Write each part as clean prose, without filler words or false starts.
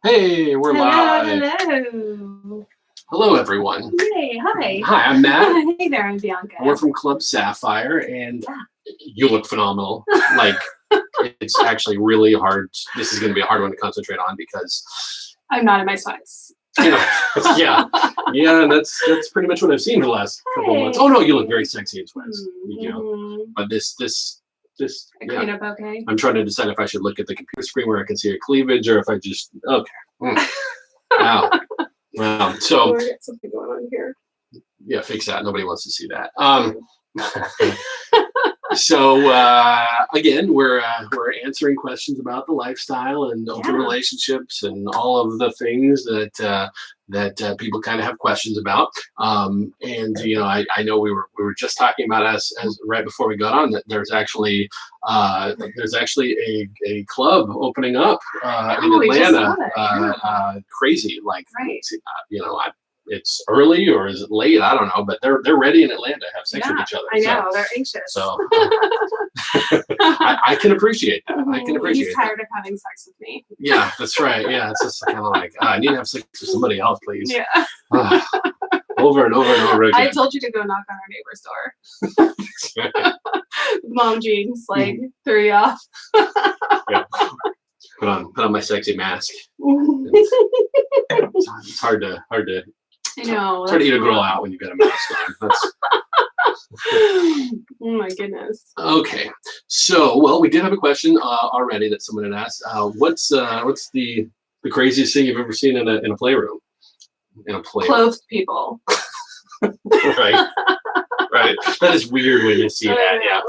Hey, we're live. Hello. Hello, everyone. Yay, hi. Hi, I'm Matt. Hey there, I'm Bianca. We're from Club Sapphire, and you look phenomenal. Like, it's actually really hard. This is going to be a hard one to concentrate on because I'm not in my sweats. yeah, that's pretty much what I've seen for the last couple of months. Oh no, you look very sexy in sweats. You know, but this. Clean up okay. I'm trying to decide if I should look at the computer screen where I can see your cleavage, or if I just Wow. So we'll get something going on here. Yeah, fix that. Nobody wants to see that. So again, we're answering questions about the lifestyle and open relationships and all of the things that people kind of have questions about. And you know, I know we were just talking about as right before we got on that there's actually a club opening up in Atlanta. Crazy, like you know, it's early or is it late? I don't know, but they're ready in Atlanta to have sex with each other. I know, they're anxious. So I can appreciate that. I can appreciate. He's tired of having sex with me. Yeah, that's right. Yeah, it's just kind of like I need to have sex with somebody else, please. Yeah. Over and over and over again. I told you to go knock on our neighbor's door. Mom jeans like threw you off. Yeah. Put on my sexy mask. It's hard to. I know. It's hard to eat a girl out when you've got a mask on. Oh my goodness. Okay, so we did have a question already that someone had asked. What's the craziest thing you've ever seen in a playroom? Clothed people. Right. Right. That is weird when you see that. Yeah.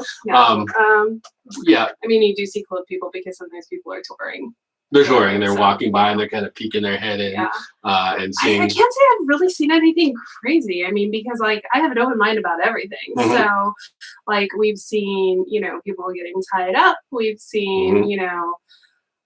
Yeah. I mean, you do see clothed people because sometimes people are touring. They're touring and they're walking by and they're kind of peeking their head in and seeing. I can't say I've really seen anything crazy. I mean, because like I have an open mind about everything. Mm-hmm. So like we've seen, you know, people getting tied up. We've seen, you know,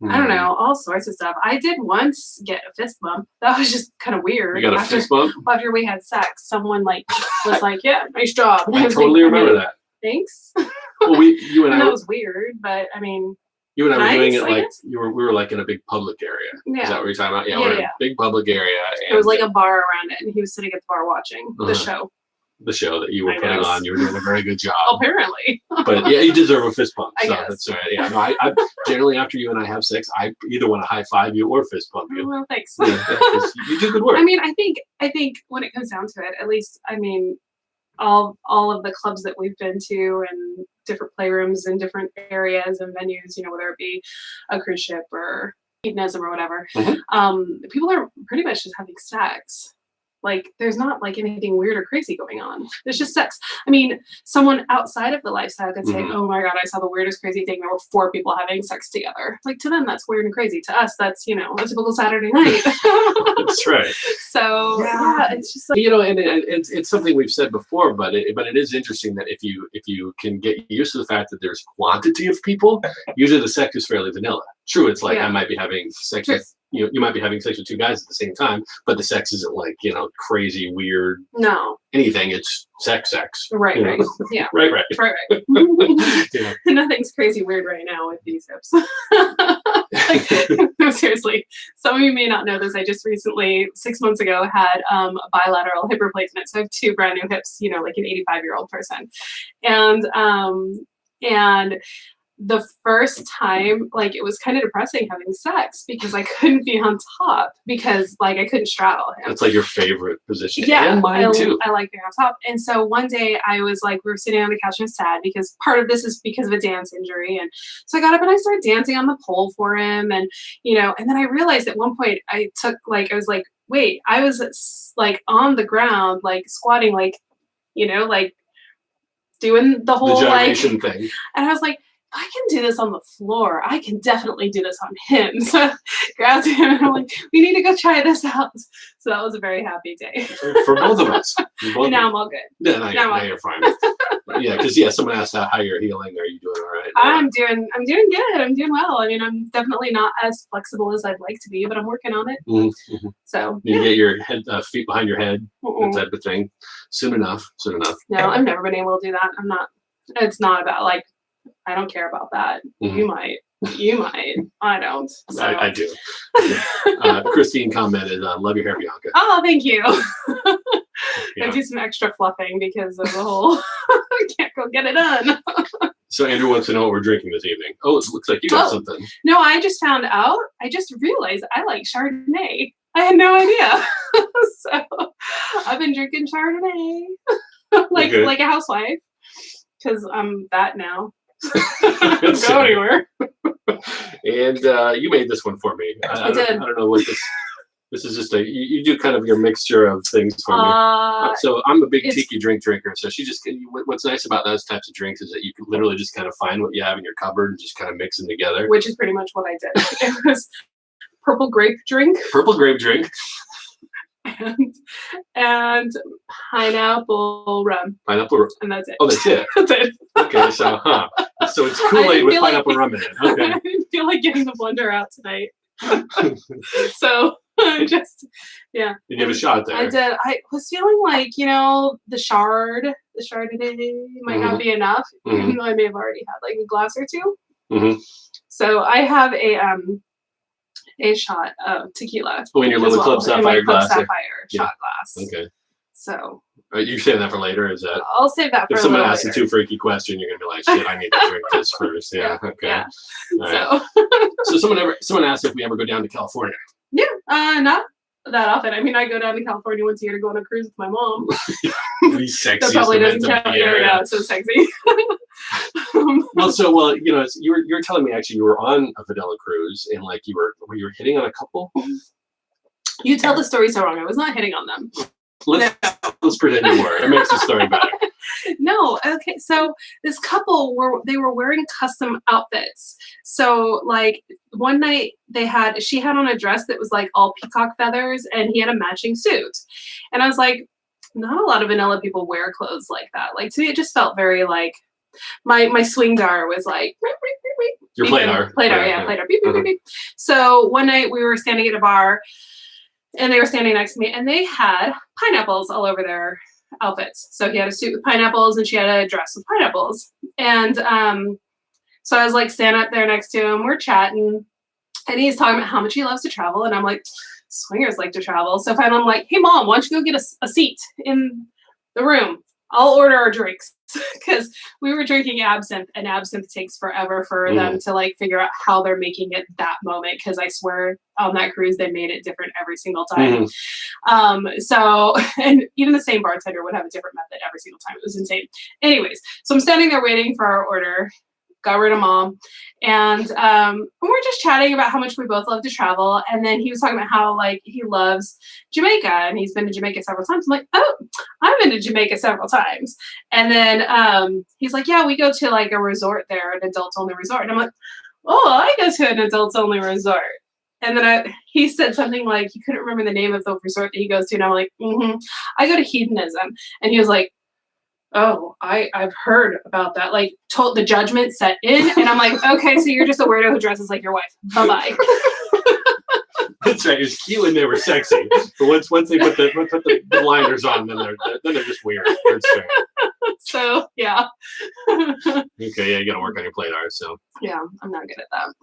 I don't know, all sorts of stuff. I did once get a fist bump. That was just kind of weird. You got a fist bump? After we had sex, someone like was like, "Yeah, nice job." I totally remember that. Thanks. Well, you and I. That was weird, but I mean. You and I were doing it like we were like in a big public area. Yeah. Is that what you're talking about? Yeah, we're in a big public area. And there was like a bar around it, and he was sitting at the bar watching the show. The show that you were putting on. You were doing a very good job. Apparently. But yeah, you deserve a fist bump. I So guess. that's right. Yeah, no, I generally after you and I have sex, I either want to high five you or fist bump you. Well, thanks. Yeah, you do good work. I mean, I think when it comes down to it, at least, I mean, all of the clubs that we've been to and different playrooms in different areas and venues, you know, whether it be a cruise ship or hedonism or whatever, people are pretty much just having sex. Like, there's not like anything weird or crazy going on. There's just sex. I mean, someone outside of the lifestyle could say, "Oh my God, I saw the weirdest crazy thing. There were 4 people having sex together." Like, to them, that's weird and crazy. To us, that's, you know, a typical Saturday night. That's right. So yeah, it's just like, you know, and it's something we've said before, but it is interesting that if you can get used to the fact that there's quantity of people, usually the sex is fairly vanilla. True, it's like I might be having sex with. You might be having sex with 2 guys at the same time, but the sex isn't like, you know, crazy, weird, anything. It's sex. Right, you right. know? Yeah. Right. Yeah. Nothing's crazy weird right now with these hips. Like, no, seriously. Some of you may not know this. I just recently, 6 months ago, had a bilateral hip replacement. So I have 2 brand new hips, you know, like an 85-year-old person. And the first time, like, it was kind of depressing having sex because I couldn't be on top because, like, I couldn't straddle him. That's like your favorite position. Yeah, and mine too. I like being on top. And so one day I was like, we were sitting on the couch and I was sad because part of this is because of a dance injury. And so I got up and I started dancing on the pole for him. And, you know, and then I realized at one point I was like, wait, I was like on the ground, like squatting, like, you know, like doing the whole gyration thing. And I was like, I can do this on the floor. I can definitely do this on him. So I grabbed him and I'm like, we need to go try this out. So that was a very happy day. For both of us. And now I'm all good. Yeah, now you're fine. Yeah, because someone asked how you're healing. Are you doing all right? I'm doing good. I'm doing well. I mean, I'm definitely not as flexible as I'd like to be, but I'm working on it. Mm-hmm. So you get your feet behind your head, that type of thing. Soon enough. No, I've never been able to do that. It's not about like, I don't care about that. You might. You might. I don't. So. I do. Christine commented, "Love your hair, Bianca." Oh, thank you. Yeah. I do some extra fluffing because of the whole. I can't go get it done. So Andrew wants to know what we're drinking this evening. Oh, it looks like you got something. No, I just found out. I just realized I like Chardonnay. I had no idea. So I've been drinking Chardonnay like a housewife because I'm that now. Don't go anywhere. And you made this one for me. I did. I don't know what this is. Just you do kind of your mixture of things for me. So I'm a big tiki drinker. So what's nice about those types of drinks is that you can literally just kind of find what you have in your cupboard and just kind of mix them together. Which is pretty much what I did. It was purple grape drink. Purple grape drink. And pineapple rum. Pineapple rum. And that's it. Oh, that's it. That's it. Okay, so so it's Kool-Aid with pineapple rum in it. Okay. I didn't feel like getting the blender out tonight. So I just You give a shot there. I did. I was feeling like, the Chardonnay might not be enough, even though I may have already had like a glass or two. Mm-hmm. So I have a shot of tequila. Oh, in your little Club Sapphire glass. Sapphire shot glass. Okay. So. You saying that for later? Is that? I'll save that for if someone later. asks a too freaky question, you're gonna be like, "Shit, I need to drink this first." Yeah. Okay. Yeah. Right. So someone asked if we ever go down to California. Yeah. Not that often. I mean, I go down to California once a year to go on a cruise with my mom. Sexy. That probably doesn't count. Yeah, it's so sexy. You were telling me actually you were on a Videla cruise and like you were hitting on a couple. You tell the story so wrong. I was not hitting on them. Let's pretend you were. It makes the story better. No, okay. So this couple were wearing custom outfits. So like one night she had on a dress that was like all peacock feathers, and he had a matching suit. And I was like, not a lot of vanilla people wear clothes like that. Like to me, it just felt very like my swing dar was like your playdar. Playdar. Beep, beep, beep, beep. So one night we were standing at a bar. And they were standing next to me, and they had pineapples all over their outfits. So he had a suit with pineapples, and she had a dress with pineapples. And so I was like standing up there next to him. We're chatting, and he's talking about how much he loves to travel. And I'm like, swingers like to travel. So finally I'm like, hey, Mom, why don't you go get a seat in the room? I'll order our drinks. Because we were drinking absinthe, and absinthe takes forever for them to like figure out how they're making it that moment. Because I swear on that cruise they made it different every single time. So and even the same bartender would have a different method every single time. It was insane. Anyways, so I'm standing there waiting for our order. Got rid of Mom, and we're just chatting about how much we both love to travel. And then he was talking about how like he loves Jamaica, and he's been to Jamaica several times. I'm like, oh, I've been to Jamaica several times. And then he's like, yeah, we go to like a resort there, an adults only resort. And I'm like, oh, I go to an adults only resort. And then he said something like he couldn't remember the name of the resort that he goes to, and I'm like, I go to Hedonism. And he was like, oh, I've heard about that. Like, the judgment set in, and I'm like, okay, so you're just a weirdo who dresses like your wife. Bye-bye. That's right. It was cute and they were sexy. But once they put the liners on, then they're just weird. So yeah. Okay, yeah, you got to work on your playdar. So yeah, I'm not good at that.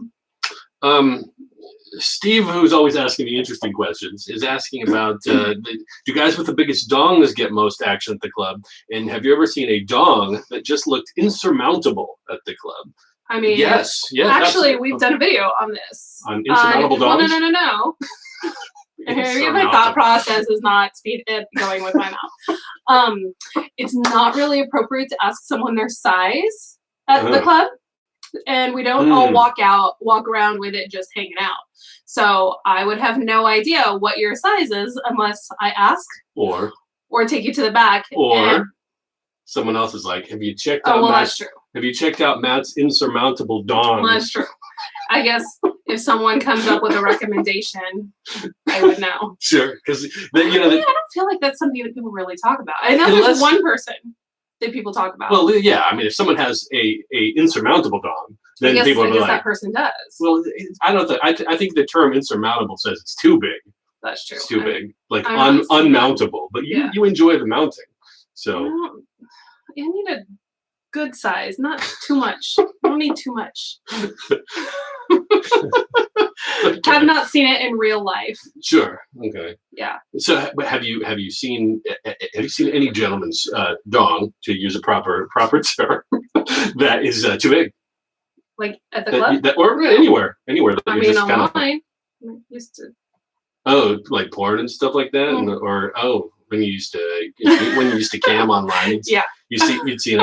Steve, who's always asking the interesting questions, is asking about do guys with the biggest dongs get most action at the club? And have you ever seen a dong that just looked insurmountable at the club? I mean, yes. Actually, we've done a video on this. On insurmountable dongs? No. My thought process is not going with my mouth. It's not really appropriate to ask someone their size at the club. And we don't all walk around with it just hanging out. So I would have no idea what your size is unless I ask. Or take you to the back. Or someone else is like, have you checked out that's true. Have you checked out Matt's insurmountable dong? Well, that's true. I guess if someone comes up with a recommendation, I would know. Sure. Because I don't feel like that's something that people really talk about. I know there's one person that people talk about. Well, yeah. I mean, if someone has a insurmountable dong, then people will be like, that person does. Well, I don't think. I think the term insurmountable says it's too big. That's true. It's too big, like unmountable. But you enjoy the mounting, so I need to good size, not too much. I don't need too much. Okay. Have not seen it in real life. Sure. Okay. Yeah. So, but have you seen any gentleman's dong, to use a proper term, that is too big? Like at the club? Or anywhere. That I you mean, just online. I'm used to. Oh, like porn and stuff like that, when you used to cam online, Yeah. you'd see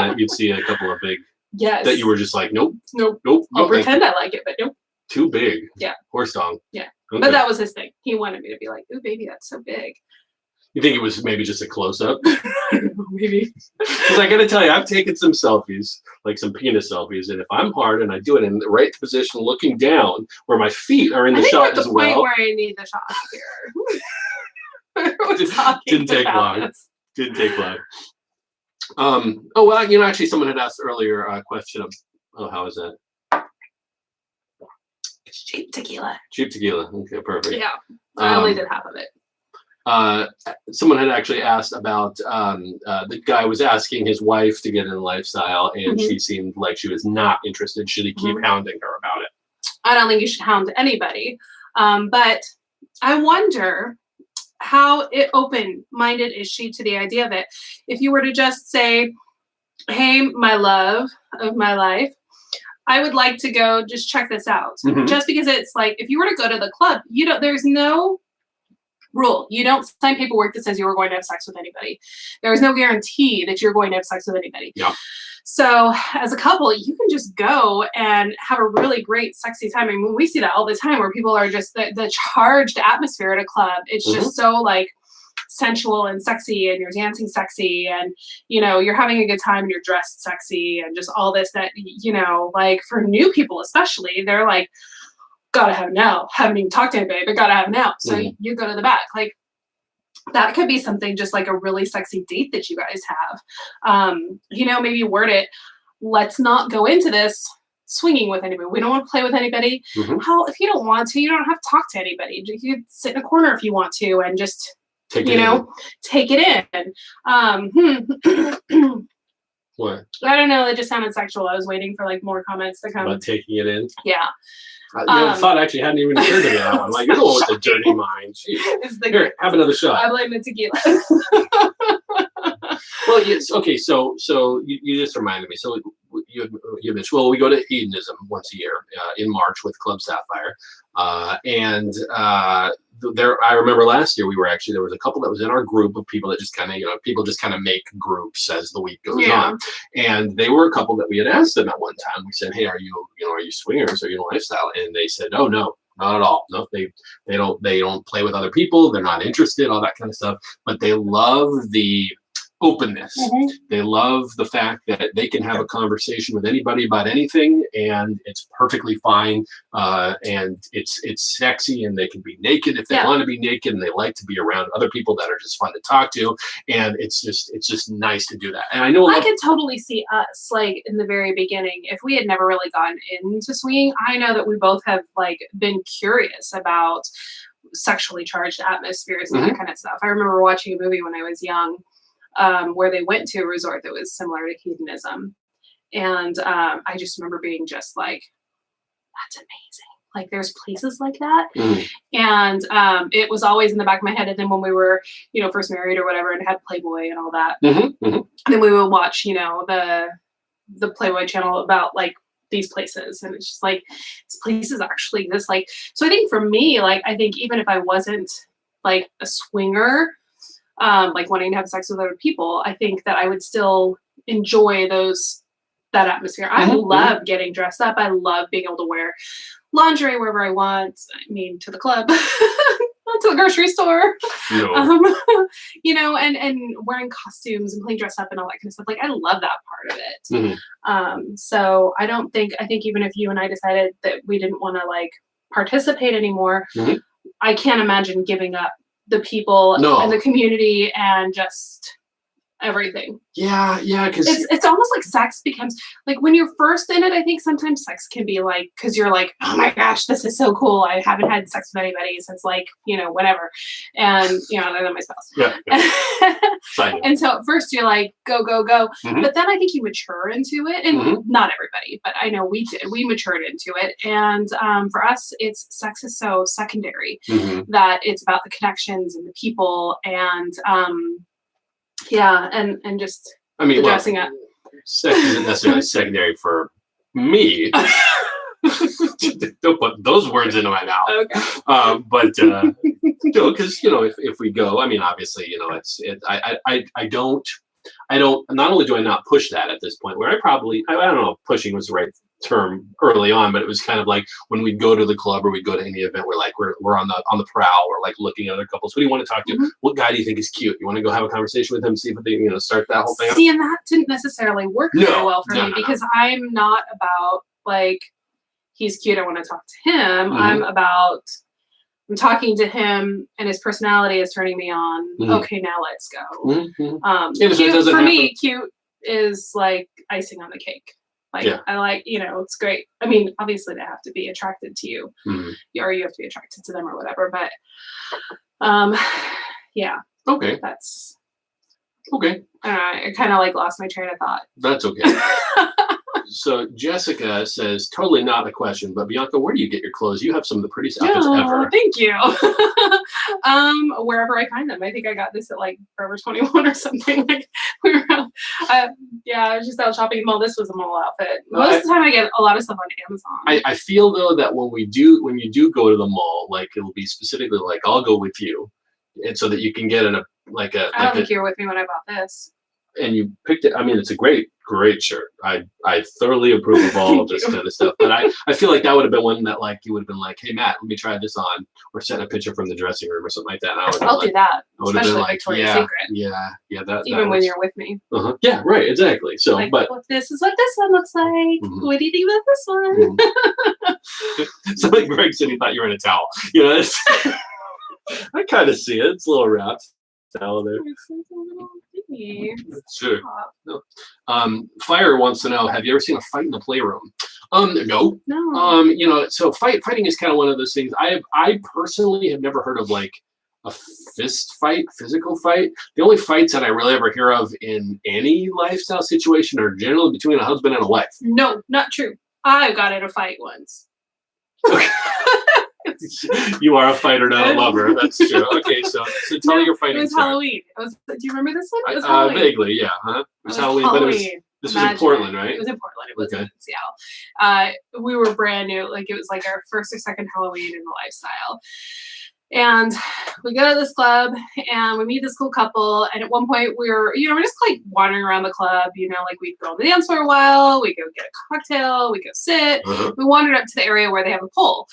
a couple of big Yes. that you were just like, nope. I'll pretend I like it, but nope. Too big. Yeah. Horse dong. Yeah. Okay. But that was his thing. He wanted me to be like, ooh, baby, that's so big. You think it was maybe just a close up? Maybe. Because I got to tell you, I've taken some selfies, like some penis selfies, and if I'm hard and I do it in the right position, looking down, where my feet are in the shot as well. I think we're at the point where I need the shot here. Didn't take long. Didn't take long. Oh well, actually, someone had asked earlier a question of, how is that? It's cheap tequila. Cheap tequila. Okay, perfect. Yeah, I only did half of it. Someone had actually asked about the guy was asking his wife to get in the lifestyle, and she seemed like she was not interested. Should he keep hounding her about it? I don't think you should hound anybody, but I wonder how open-minded is she to the idea of it. If you were to just say, hey, my love of my life, I would like to go just check this out. Just because it's like, if you were to go to the club, there's no rule. You don't sign paperwork that says you were going to have sex with anybody. There is no guarantee that you're going to have sex with anybody. Yeah. So as a couple, you can just go and have a really great sexy time. I mean, we see that all the time where people are just the charged atmosphere at a club. It's just so like sensual and sexy, and you're dancing sexy, and you're having a good time, and you're dressed sexy, and just all this that like for new people especially, they're like, gotta have now. Haven't even talked to anybody, but gotta have now. So you go to the back. Like that could be something just like a really sexy date that you guys have. Maybe word it. Let's not go into this swinging with anybody. We don't want to play with anybody. If you don't want to, you don't have to talk to anybody. You could sit in a corner if you want to and just take it in. What? I don't know. It just sounded sexual. I was waiting for like more comments to come. About taking it in? Yeah. The thought actually hadn't even occurred to me. I'm like, you're the one with the dirty mind. Here, have another shot. I blame the tequila. Well, yes. Okay. So you just reminded me. So you mentioned, well, we go to hedonism once a year in March with Club Sapphire, and I remember last year there was a couple that was in our group of people that just kind of people just kind of make groups as the week goes on, and they were a couple that we had asked them at one time. We said, hey, are you swingers? Are you in lifestyle? And they said, oh no. Not at all. No, they don't play with other people. They're not interested, all that kind of stuff. But they love the openness. They love the fact that they can have a conversation with anybody about anything, and it's perfectly fine. And it's sexy, and they can be naked if they want to be naked, and they like to be around other people that are just fun to talk to. And it's just nice to do that. And I know I could totally see us like in the very beginning, if we had never really gotten into swinging. I know that we both have like been curious about sexually charged atmospheres and that kind of stuff. I remember watching a movie when I was young, where they went to a resort that was similar to hedonism. And I just remember being just like, that's amazing. Like there's places like that. And it was always in the back of my head. And then when we were, first married or whatever, and had Playboy and all that, and then we would watch, the Playboy channel about like these places. And it's just like, these places actually exist. Like, so I think for me, like, I think even if I wasn't like a swinger, like wanting to have sex with other people, I think that I would still enjoy that atmosphere. I love getting dressed up. I love being able to wear lingerie wherever I want. I mean, to the club, to the grocery store, and wearing costumes and playing dress up and all that kind of stuff. Like I love that part of it. So I think even if you and I decided that we didn't want to like participate anymore, I can't imagine giving up the people and the community and just everything. Yeah, because It's almost like sex becomes like when you're first in it. I think sometimes sex can be like because you're like, oh my gosh, this is so cool. I haven't had sex with anybody since like whatever, and other than my spouse. Yeah. And so at first you're like, go go go, Mhm. but then I think you mature into it, and Mhm. not everybody, but I know we did. We matured into it, and for us, sex is so secondary Mhm. that it's about the connections and the people and. Yeah, and just I mean, the well, dressing up. sex isn't necessarily secondary for me. Don't put those words into my mouth. Okay. But because if we go, I mean, obviously, I don't. Not only do I not push that at this point, where I don't know if pushing was the right term early on, but it was kind of like when we'd go to the club or we'd go to any event, we're on the prowl, or like looking at other couples. Who do you want to talk to? Mhm. What guy do you think is cute? You want to go have a conversation with him, see if they start that whole thing up? See, and that didn't necessarily work very well for me because I'm not about like he's cute, I want to talk to him. Mhm. I'm talking to him and his personality is turning me on. Mhm. Okay, now let's go. Mhm. Cute, for me, cute is like icing on the cake. Like I like, it's great. I mean, obviously they have to be attracted to you, Mhm. or you have to be attracted to them or whatever. But yeah. Okay. That's okay. I kind of like lost my train of thought. That's okay. So Jessica says, totally not a question, but Bianca, where do you get your clothes? You have some of the prettiest outfits ever. Thank you. Wherever I find them. I think I got this at like Forever 21 or something. Like we were, I was just out shopping at the mall. This was a mall outfit. Most of the time, I get a lot of stuff on Amazon. I feel though that when you do go to the mall, like it'll be specifically like I'll go with you, and so that you can get I don't think you were with me when I bought this. And you picked it. I mean, it's a great shirt. I thoroughly approve of all of this kind of stuff. But I feel like that would have been one that like you would have been like, hey Matt, let me try this on, or send a picture from the dressing room or something like that. And I'll do that, especially Victoria's Secret. Yeah. Even when you're with me. Yeah, right, exactly. So, like, but this is what this one looks like. Mm-hmm. What do you think about this one? So like Greg said, he thought you were in a towel. I kind of see it. It's a little wrapped. Towel there. It's like a little thingy. Sure. No. Fire wants to know: have you ever seen a fight in the playroom? No. No. So fighting is kind of one of those things. I personally have never heard of like a physical fight. The only fights that I really ever hear of in any lifestyle situation are generally between a husband and a wife. No, not true. I got in a fight once. You are a fighter, not a lover. That's true. Okay, so tell your fighting. It was story. Halloween. Do you remember this one? It was Halloween. Vaguely, yeah. It was Halloween, but this was in Portland, right? It was in Portland. It wasn't in Seattle. We were brand new. Like it was like our first or second Halloween in the lifestyle. And we go to this club and we meet this cool couple. And at one point we're just like wandering around the club, like we'd go on the dance floor a while, we go get a cocktail, we go sit. We wandered up to the area where they have a pole.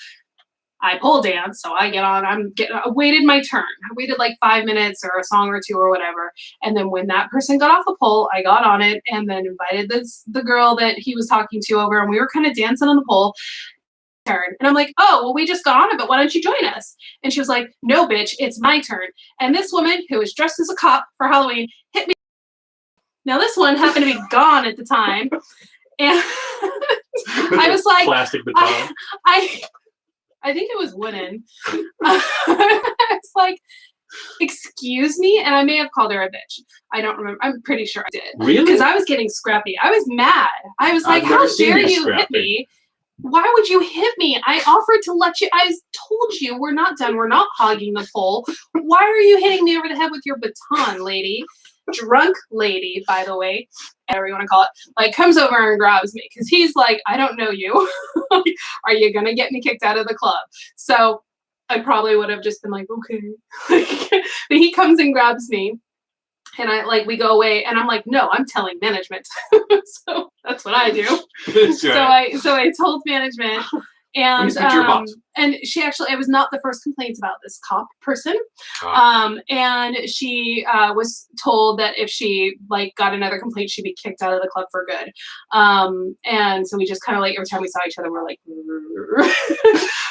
I pole dance, so I get on. I waited my turn. I waited like 5 minutes or a song or two or whatever. And then when that person got off the pole, I got on it and then invited the girl that he was talking to over, and we were kind of dancing on the pole. Turn. And I'm like, oh, well, we just got on it, but why don't you join us? And she was like, no, bitch, it's my turn. And this woman who was dressed as a cop for Halloween hit me. Now this one happened to be gone at the time. And I was like, plastic baton. I think it was wooden. I was like, excuse me? And I may have called her a bitch. I don't remember. I'm pretty sure I did. Really? Because I was getting scrappy. I was mad. I was like, how dare you hit me? Why would you hit me? I offered to let you. I told you we're not done. We're not hogging the pole. Why are you hitting me over the head with your baton, lady? Drunk lady, by the way, whatever you want to call it, like comes over and grabs me because he's like, I don't know you. Are you gonna get me kicked out of the club? So I probably would have just been like, okay. But he comes and grabs me, and we go away, and I'm like, no, I'm telling management. So that's what I do. That's right. So I told management. And she actually, it was not the first complaints about this cop person. And she was told that if she got another complaint, she'd be kicked out of the club for good. And so we just kind of every time we saw each other, we're like,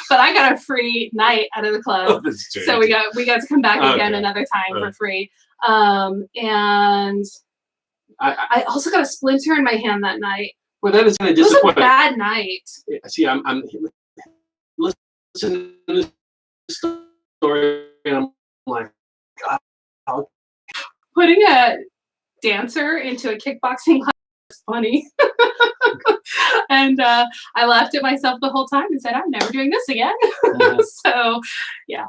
but I got a free night out of the club. So we got to come back again another time for free. And I also got a splinter in my hand that night. Well, that is kind of It was a disappointing. bad night. See, I'm listening to this story, and I'm like, God, Putting a dancer into a kickboxing class was funny. And I laughed at myself the whole time and said, I'm never doing this again. So, yeah.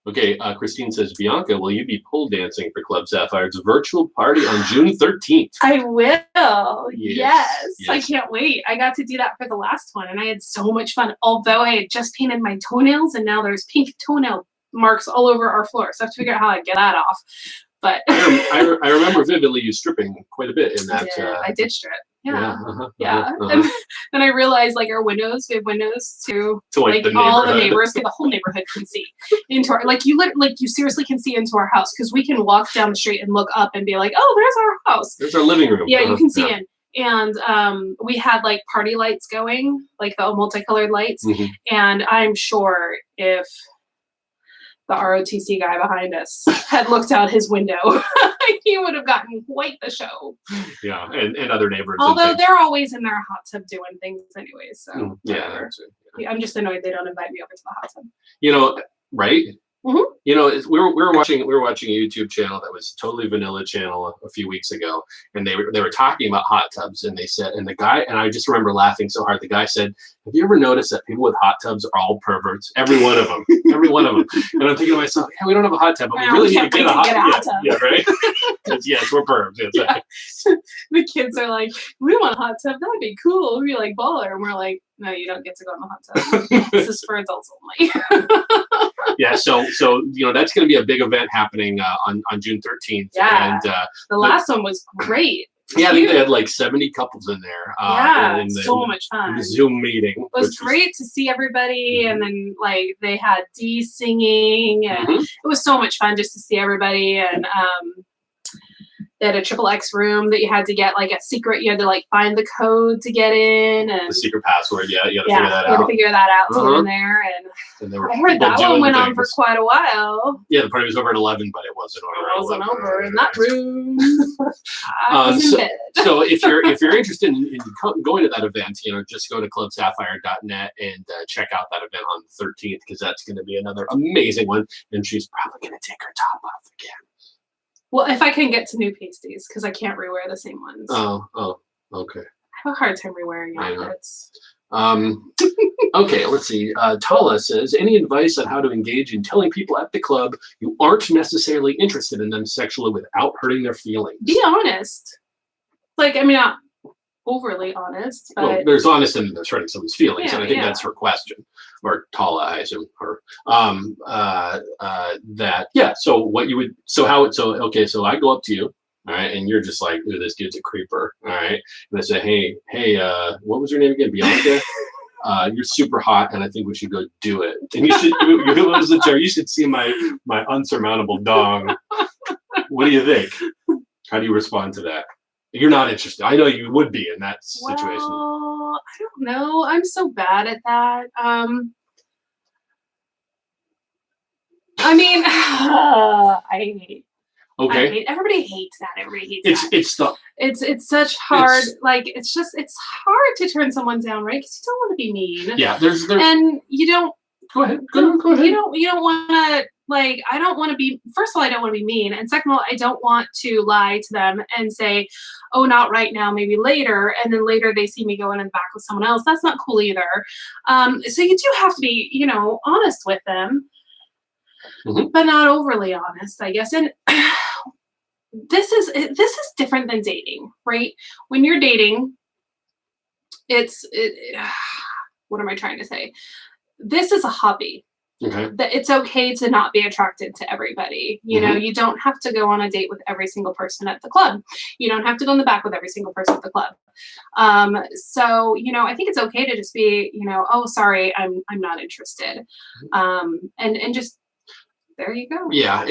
Okay, Christine says, Bianca, will you be pole dancing for Club Sapphire's virtual party on June 13th? I will. Yes. I can't wait. I got to do that for the last one, and I had so much fun. Although I had just painted my toenails, and now there's pink toenail marks all over our floor. So I have to figure out how I get that off. But I remember vividly you stripping quite a bit in that. I did strip. Yeah. Yeah. And then I realized, like, our windows, we have windows to like all the neighbors, the whole neighborhood can see into our, you seriously can see into our house, because we can walk down the street and look up and be like, oh, there's our house. There's our living room. Yeah, you can see in. And we had like party lights going, like the multicolored lights. And I'm sure if the ROTC guy behind us had looked out his window, he would have gotten quite the show. Yeah, and other neighbors. Although they're always in their hot tub doing things anyway, so yeah, I'm just annoyed they don't invite me over to the hot tub. You know, right? You know, we were watching a YouTube channel that was totally vanilla channel a few weeks ago, and they were talking about hot tubs, and they said, and the guy, and I just remember laughing so hard. The guy said, "Have you ever noticed that people with hot tubs are all perverts? Every one of them, every one of them." And I'm thinking to myself, "Yeah, we don't have a hot tub, but we really need to get a hot tub." Yeah, right. Because yes, we're pervs. Yeah. The kids are like, "We want a hot tub. That'd be cool. We'd be like baller." And we're like, "No, you don't get to go in the hot tub. This is for adults only." Yeah, so you know, that's going to be a big event happening on June 13th. Yeah, and the last one was great. Yeah, I think they had like 70 couples in there. So much fun. In the Zoom meeting. It was great to see everybody, and then like they had Dee singing, and it was so much fun just to see everybody. And they had a XXX room that you had to get like a secret. You had to like find the code to get in, and the secret password. Yeah, you had to figure that out. To get in there, and I heard that one went on for quite a while. Yeah, the party was over at 11, but it wasn't over. It wasn't over in that room. I was in bed. So if you're interested in going to that event, you know, just go to clubsapphire.net and check out that event on the 13th, because that's going to be another amazing one, and she's probably going to take her top off again. Well, if I can get to new pasties, because I can't rewear the same ones. Oh, okay. I have a hard time rewearing outfits. Okay, let's see. Tala says, any advice on how to engage in telling people at the club you aren't necessarily interested in them sexually without hurting their feelings? Be honest. Like, I mean, not overly honest, but well, there's honest and there's hurting someone's feelings, and I think that's her question, or Tala, I assume, her. So I go up to you, all right, and you're just like, ooh, this dude's a creeper, all right, and I say, hey, what was your name again, Bianca? You're super hot, and I think we should go do it. And you should. You should see my unsurmountable dong. What do you think? How do you respond to that? You're not interested. I know you would be in that situation. Well, I don't know. I'm so bad at that. I mean, I hate. Okay. Everybody hates that. Everybody hates that. It's such hard. It's hard to turn someone down, right? Because you don't want to be mean. Yeah. There's and you don't. Go ahead. You don't want to. Like, I don't want to be, first of all, I don't want to be mean. And second of all, I don't want to lie to them and say, oh, not right now, maybe later. And then later they see me going in the back with someone else. That's not cool either. So you do have to be, you know, honest with them, but not overly honest, I guess. And this is different than dating, right? When you're dating, what am I trying to say? This is a hobby. Okay. That it's okay to not be attracted to everybody. You know, you don't have to go on a date with every single person at the club. You don't have to go in the back with every single person at the club. So, you know, I think it's okay to just be, you know, oh, sorry, I'm not interested. And just, there you go. Yeah,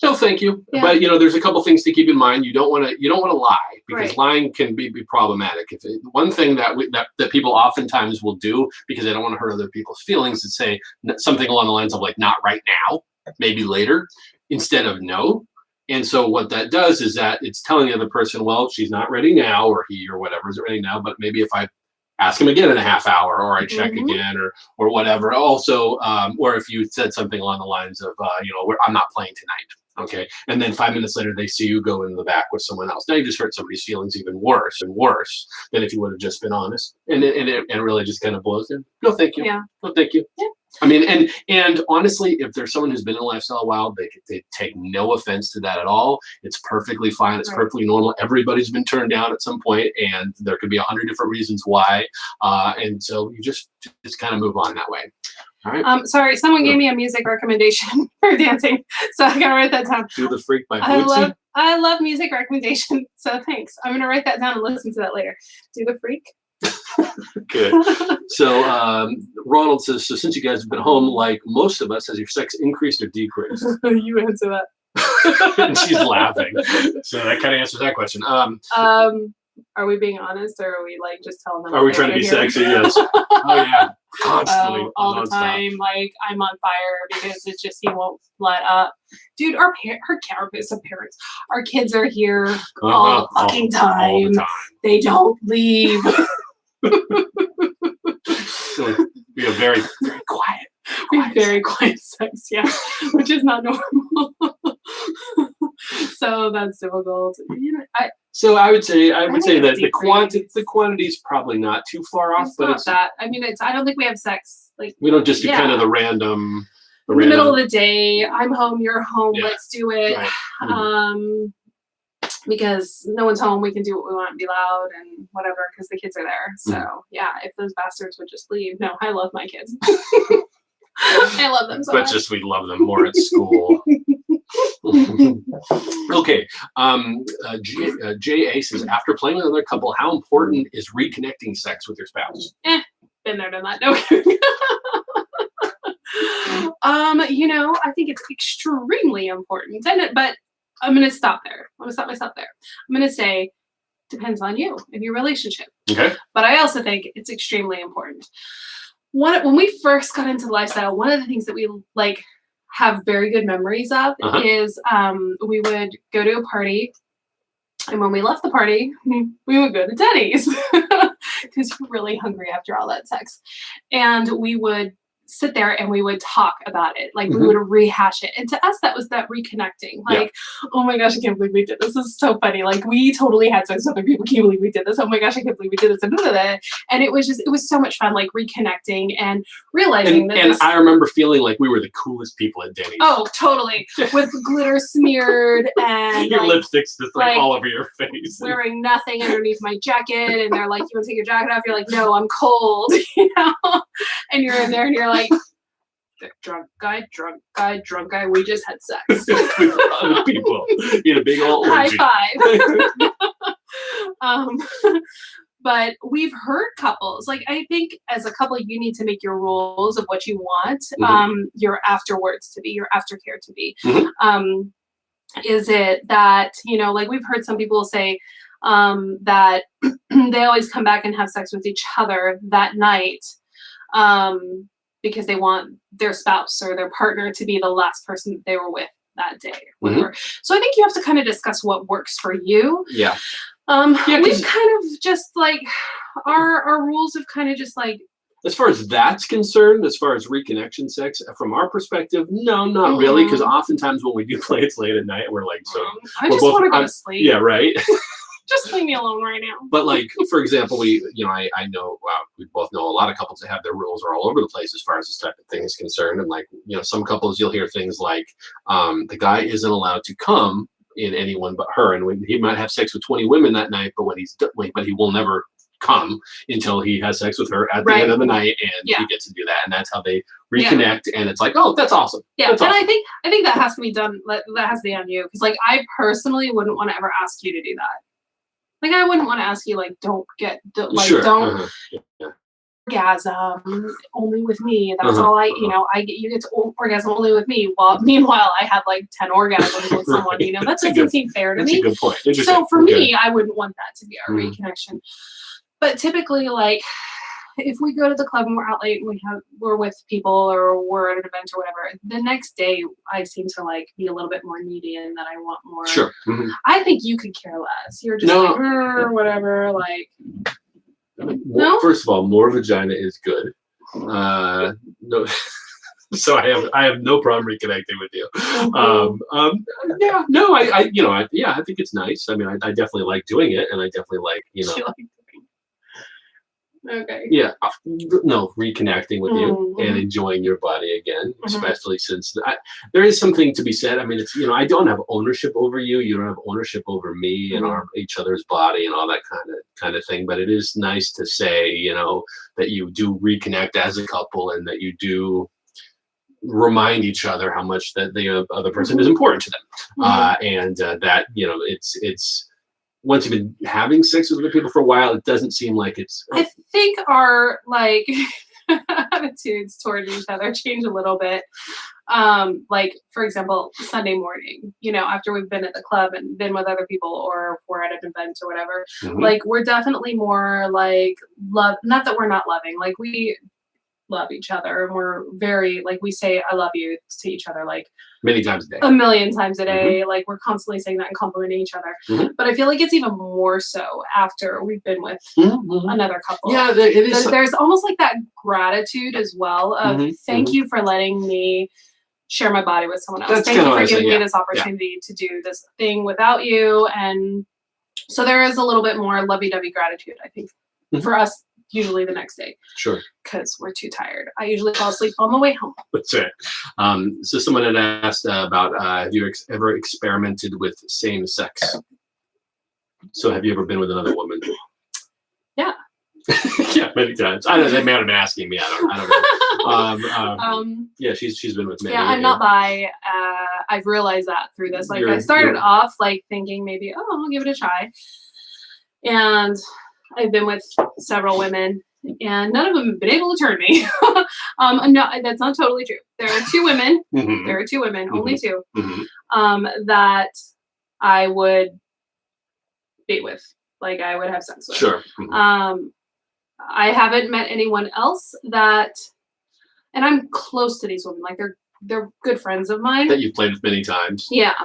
no, thank you. Yeah. But you know, there's a couple things to keep in mind. You don't want to lie, because lying can be problematic. One thing that people oftentimes will do, because they don't want to hurt other people's feelings, is say something along the lines of like, not right now, maybe later, instead of no. And so what that does is that it's telling the other person, well, she's not ready now, or he or whatever isn't ready now, but maybe if I ask him again in a half hour, or I check again, or whatever. Also, or if you said something along the lines of, I'm not playing tonight. Okay. And then 5 minutes later, they see you go in the back with someone else. Now you just hurt somebody's feelings even worse and worse than if you would have just been honest. And it really just kind of blows in. No, thank you. Yeah. No, thank you. Yeah. I mean, and honestly, if there's someone who's been in a lifestyle a while, they take no offense to that at all. It's perfectly fine. It's perfectly normal. Everybody's been turned down at some point, and there could be 100 different reasons why. And so you just kind of move on that way. All right. Sorry, someone gave me a music recommendation for dancing, so I gotta write that down. Do the Freak by Bootsy. I love music recommendation, so thanks. I'm gonna write that down and listen to that later. Do the Freak. Good. So Ronald says, so since you guys have been home, like most of us, has your sex increased or decreased? You answer that. And she's laughing. So that kind of answers that question. Are we being honest, or are we like just telling them? Are we trying to be sexy? Yes. Oh yeah. Constantly. All the time. Like, I'm on fire because it's just, he won't let up. Dude, our parents, our kids are here all the fucking time. All the time. They don't leave. So we are very, very quiet. We have very quiet sex, yeah, which is not normal. So that's difficult. So I would say that the quantity is probably not too far off, but it's that. I mean, I don't think we have sex like we don't just do kind of the random. In the middle of the day, I'm home, you're home, let's do it. Right. Because no one's home, we can do what we want and be loud and whatever because the kids are there. So yeah, if those bastards would just leave. No, I love my kids. I love them so much. But just we love them more at school. Okay. J.A. says, after playing with another couple, how important is reconnecting sex with your spouse? Been there, done that. No. I think it's extremely important. But I'm going to stop there. I'm going to stop myself there. I'm going to say, depends on you and your relationship. Okay. But I also think it's extremely important. When we first got into lifestyle, one of the things that we like have very good memories of is we would go to a party, and when we left the party, we would go to Denny's because we're really hungry after all that sex, and we would sit there and we would talk about it. Like we would rehash it. And to us, that was that reconnecting. Like, oh my gosh, I can't believe we did this. This is so funny. Like we totally had sex with other people. Can't believe we did this. Oh my gosh, I can't believe we did this. And it was so much fun, like reconnecting and realizing and I remember feeling like we were the coolest people at Denny's. Oh, totally. With glitter smeared and your lipstick's just like all over your face. Wearing nothing underneath my jacket. And they're like, you want to take your jacket off? You're like, no, I'm cold. And you're in there and you're like, drunk guy, we just had sex. With other people in a big old orgy. High five. But we've heard couples, like I think as a couple, you need to make your rules of what you want your afterwards to be, your aftercare to be. Is it that, like we've heard some people say that they always come back and have sex with each other that night because they want their spouse or their partner to be the last person that they were with that day. Whatever. So I think you have to kind of discuss what works for you. Yeah. We've kind of just like our rules have kind of just like. As far as that's concerned, as far as reconnection sex, from our perspective, no, not really. Because oftentimes when we do play, it's late at night. We're like, so I just want to go to sleep. Yeah, right. Just leave me alone right now. But like, for example, I know, we both know a lot of couples that have their rules are all over the place as far as this type of thing is concerned. And like, some couples you'll hear things like, the guy isn't allowed to come in anyone but her, and he might have sex with 20 women that night, but but he will never come until he has sex with her at the end of the night, and he gets to do that, and that's how they reconnect. And it's like, oh, that's awesome. That's awesome. I think that has to be done. That has to be on you, because like I personally wouldn't want to ever ask you to do that. Like I wouldn't want to ask you like don't orgasm only with me. That's all you get to orgasm only with me. Well, meanwhile I have like 10 orgasms with someone. That doesn't seem fair to me. That's a good point. So for me, I wouldn't want that to be our reconnection. But typically, like if we go to the club and we're out late and we're with people or we're at an event or whatever, the next day I seem to like be a little bit more needy and that I want more. Sure. Mm-hmm. I think you could care less. You're just like, whatever. Like, no. First of all, more vagina is good. No. So I have no problem reconnecting with you. Yeah, no, I think it's nice. I mean, I definitely like doing it, and I definitely like, Okay. Yeah, no, reconnecting with you and enjoying your body again, especially since there is something to be said. I mean, it's, I don't have ownership over you. You don't have ownership over me and each other's body and all that kind of thing. But it is nice to say, that you do reconnect as a couple and that you do remind each other how much that the other person is important to them, and that it's once you've been having sex with other people for a while, it doesn't seem like it's. I think our like attitudes towards each other change a little bit. Like for example, Sunday morning, after we've been at the club and been with other people, or if we're at an event or whatever, like we're definitely more like love. Not that we're not loving, like we love each other and we're very like we say I love you to each other like many times a day, a million times a day. Like we're constantly saying that and complimenting each other. But I feel like it's even more so after we've been with another couple. Yeah, it is. There's almost like that gratitude as well of thank you for letting me share my body with someone else. That's thank you for giving me this opportunity to do this thing without you. And so there is a little bit more lovey-dovey gratitude, I think, for us. Usually the next day. Sure. Because we're too tired. I usually fall asleep on the way home. That's right. So someone had asked about have you ever experimented with same sex? So have you ever been with another woman? Yeah. Yeah, many times. I don't know. They may have been asking me. I don't know. Yeah, she's been with many. Yeah, I'm not bi. I've realized that through this. Like I started off like thinking maybe, I'll give it a try. And I've been with several women, and none of them have been able to turn me. No, that's not totally true. There are two women. There are two women, only two, that I would date with. Like I would have sex with. Sure. I haven't met anyone else that, and I'm close to these women. Like they're good friends of mine. That you've played with many times. Yeah.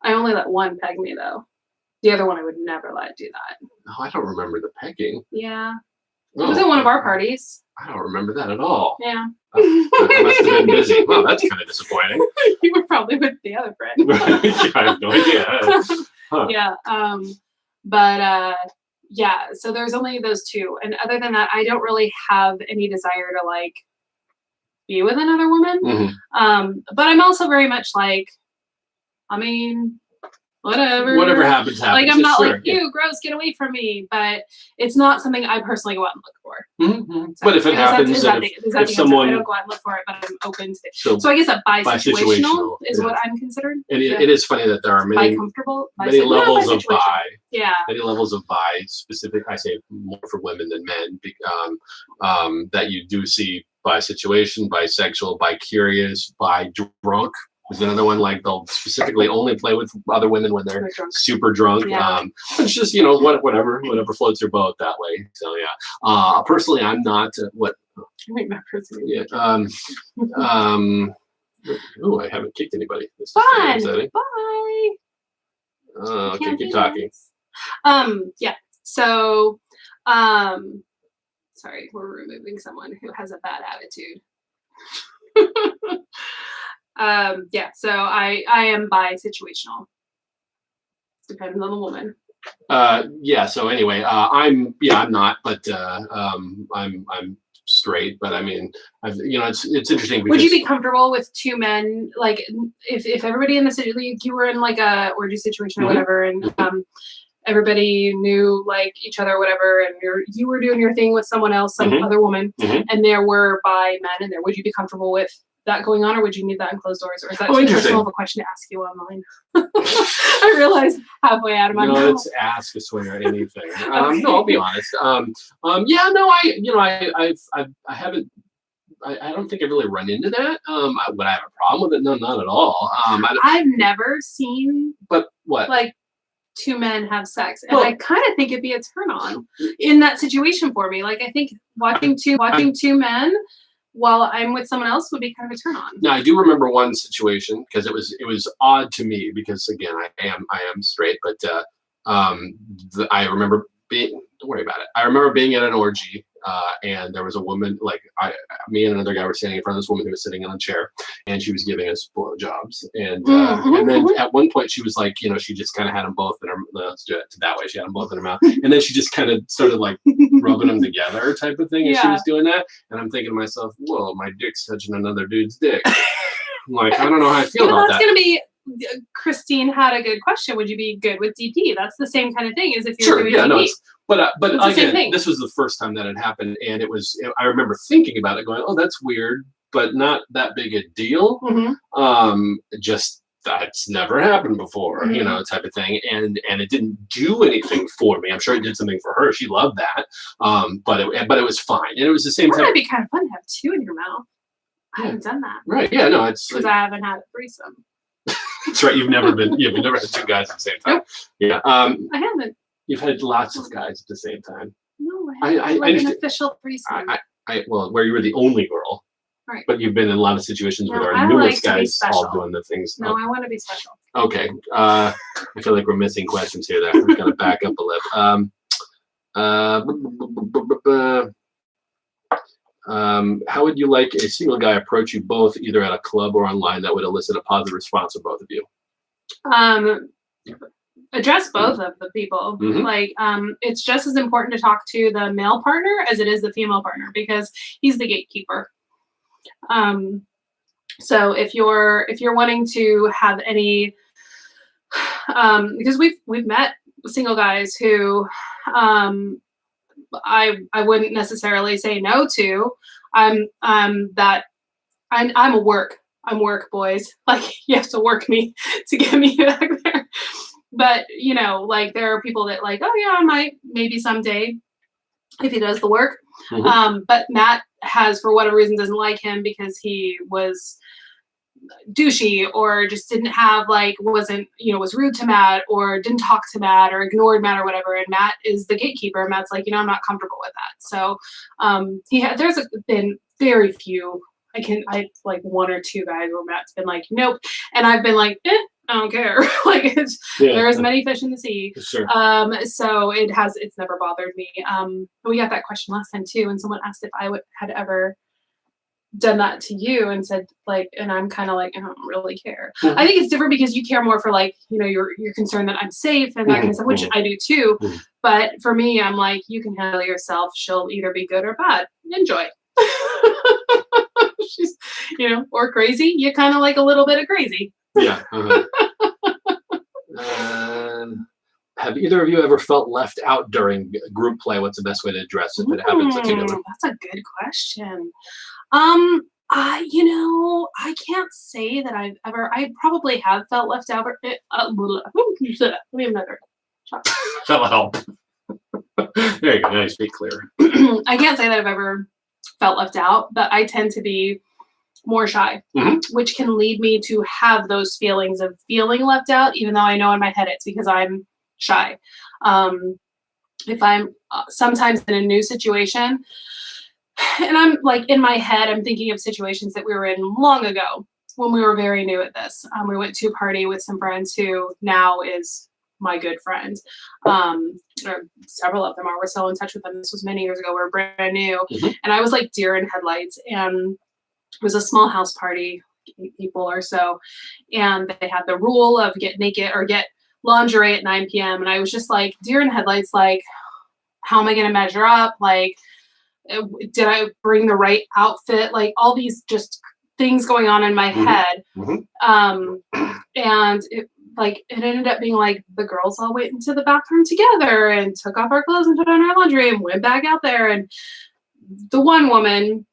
I only let one peg me though. The other one I would never let do that. Oh, I don't remember the pegging. Yeah. It was at one of our parties. I don't remember that at all. Yeah. I must have been busy. Well, that's kind of disappointing. You were probably with the other friend. I have no idea. Huh. Yeah. But yeah, so there's only those two. And other than that, I don't really have any desire to like be with another woman. But I'm also very much like, I mean, whatever happens. Like I'm not like, ew, gross, get away from me. But it's not something I personally go out and look for. So, but if it happens, if someone, I don't go out and look for it, but I'm open to it. So I guess that bi-situational is what I'm considered. And it is funny that there are many levels of bi. Yeah. Many levels of bi. Specific, I say more for women than men. That you do see bi-situation, bisexual, bi-curious, bi-drunk. There's another one like they'll specifically only play with other women when they're super drunk. Yeah. It's just whatever floats your boat that way. So yeah. Personally, I'm not what. I think that person. Yeah. I haven't kicked anybody. This Fun. Bye. Okay, keep talking. Yeah. So, sorry, we're removing someone who has a bad attitude. Yeah, so I am bi-situational. Depends on the woman. Yeah, so anyway, I'm not, but I'm straight, but I mean, it's interesting because would you be comfortable with two men, like if everybody in the city, like you were in like a orgy situation or whatever, and everybody knew like each other or whatever, and you were doing your thing with someone else, some other woman, and there were bi men in there, would you be comfortable with that going on, or would you need that in closed doors, or is that too personal of a question to ask you online? I realized halfway out of my mouth. Let's ask a swinger anything. No, I'll be honest. Yeah, no, I haven't. I don't think I've really run into that. Would I have a problem with it? No, not at all. I've never seen. But what? Like two men have sex, and I kind of think it'd be a turn on in that situation for me. Like I think watching two men while I'm with someone else would be kind of a turn on. Now I do remember one situation because it was odd to me because again I am straight, but I remember being, don't worry about it. I remember being at an orgy, and there was a woman, like me and another guy were standing in front of this woman who was sitting on a chair, and she was giving us blowjobs. And and then at one point she was like, she just kind of had them both in her. Let's do it that way. She had them both in her mouth, and then she just kind of started like rubbing them together, type of thing. And she was doing that, and I'm thinking to myself, whoa, my dick's touching another dude's dick. I'm like, I don't know how I feel about that. That's gonna be. Christine had a good question. Would you be good with DP? That's the same kind of thing as if you're doing DP. No, but it's again, this was the first time that it happened, and I remember thinking about it, going, "Oh, that's weird, but not that big a deal." Just that's never happened before, type of thing, and it didn't do anything for me. I'm sure it did something for her. She loved that, but it was fine, and it was the same time. That'd be kind of fun to have two in your mouth. I haven't done that. Right? Yeah, no, it's because I haven't had a threesome. That's right. You've never had two guys at the same time. Nope. Yeah. I haven't. You've had lots of guys at the same time. No, I haven't an official threesome. Well, where you were the only girl. Right. But you've been in a lot of situations where there are numerous guys all doing the things. No, I want to be special. Okay. I feel like we're missing questions here. That we're gonna back up a little. How would you like a single guy approach you both, either at a club or online, that would elicit a positive response from both of you? Address both of the people. Like, it's just as important to talk to the male partner as it is the female partner because he's the gatekeeper. So if you're wanting to have any, because we've met single guys who, I wouldn't necessarily say no to. I'm work, boys. Like, you have to work me to get me back there. But like, there are people that like, oh yeah, I might maybe someday if he does the work. But Matt has, for whatever reason, doesn't like him because he was douchey or just didn't have was rude to Matt or didn't talk to Matt or ignored Matt or whatever. And Matt is the gatekeeper. Matt's like, I'm not comfortable with that. So there's been very few. I like one or two guys where Matt's been like, nope, and I've been like, I don't care. Like, there's many fish in the sea. Sure. So it's never bothered me. We got that question last time too, and someone asked if I had ever done that to you and said and I'm kind of like, I don't really care. I think it's different because you care more for you're concerned that I'm safe and that kind of stuff, which I do too. But for me, I'm like, you can handle yourself. She'll either be good or bad. Enjoy. She's, or crazy. You kind of like a little bit of crazy. Yeah. Have either of you ever felt left out during group play? What's the best way to address if it happens together? That's a good question. I can't say that I probably have felt left out. Let me have another shot. That'll help. There you go. Now you speak clearer. I can't say that I've ever felt left out, but I tend to be more shy, which can lead me to have those feelings of feeling left out, even though I know in my head it's because I'm shy. If I'm sometimes in a new situation, and I'm like in my head, I'm thinking of situations that we were in long ago when we were very new at this. We went to a party with some friends who now is my good friend. Or several of them are. We're still in touch with them. This was many years ago. We're brand new. And I was like deer in headlights. And it was a small house party, 8 people or so. And they had the rule of get naked or get lingerie at 9 p.m. And I was just like deer in headlights, like, how am I going to measure up? Like, did I bring the right outfit? Like, all these just things going on in my head. And it ended up being like the girls all went into the bathroom together and took off our clothes and put on our laundry and went back out there. And the one woman,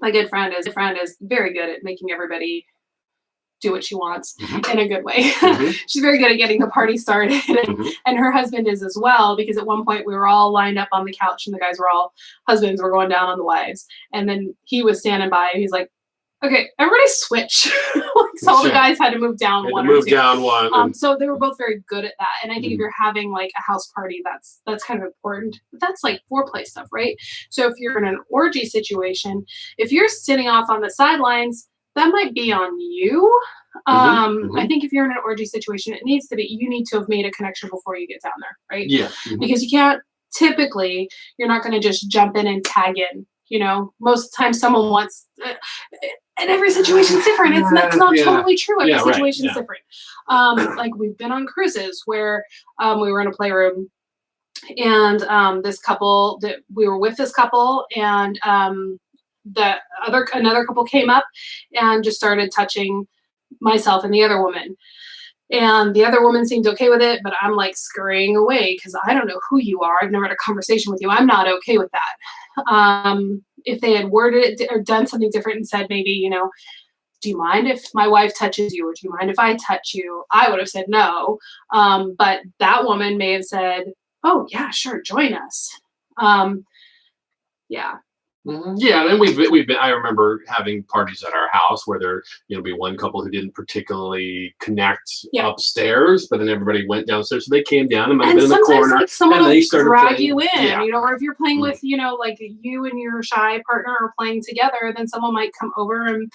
my good friend is very good at making everybody do what she wants in a good way. She's very good at getting the party started. And her husband is as well, because at one point we were all lined up on the couch and the guys were all, husbands were going down on the wives. And then he was standing by and he's like, okay, everybody switch. So all the guys had to move down Had one to or move two. down one. So they were both very good at that. And I think if Mhm. you're having like a house party, that's kind of important. But that's like foreplay stuff, right? So if you're in an orgy situation, if you're sitting off on the sidelines, that might be on you. I think if you're in an orgy situation, it needs to be, you need to have made a connection before you get down there, right? Yeah. Because you can't, typically, you're not going to just jump in and tag in. You know, most of the time someone wants, and every situation's different. That's not totally true. Every situation's different. Like we've been on cruises where we were in a playroom, and this couple that we were with this couple, and another couple came up and just started touching myself and the other woman. And the other woman seemed okay with it, but I'm like scurrying away because I don't know who you are. I've never had a conversation with you. I'm not okay with that. If they had worded it or done something different and said maybe, you know, do you mind if my wife touches you, or do you mind if I touch you? I would have said no. But that woman may have said, oh yeah, sure, join us. Yeah. Yeah, and we've been. I remember having parties at our house where there, be one couple who didn't particularly connect upstairs, but then everybody went downstairs, so they came down and might have been in the corner, like someone and will they started drag playing. you in, Yeah. or if you're playing with, like you and your shy partner are playing together, then someone might come over and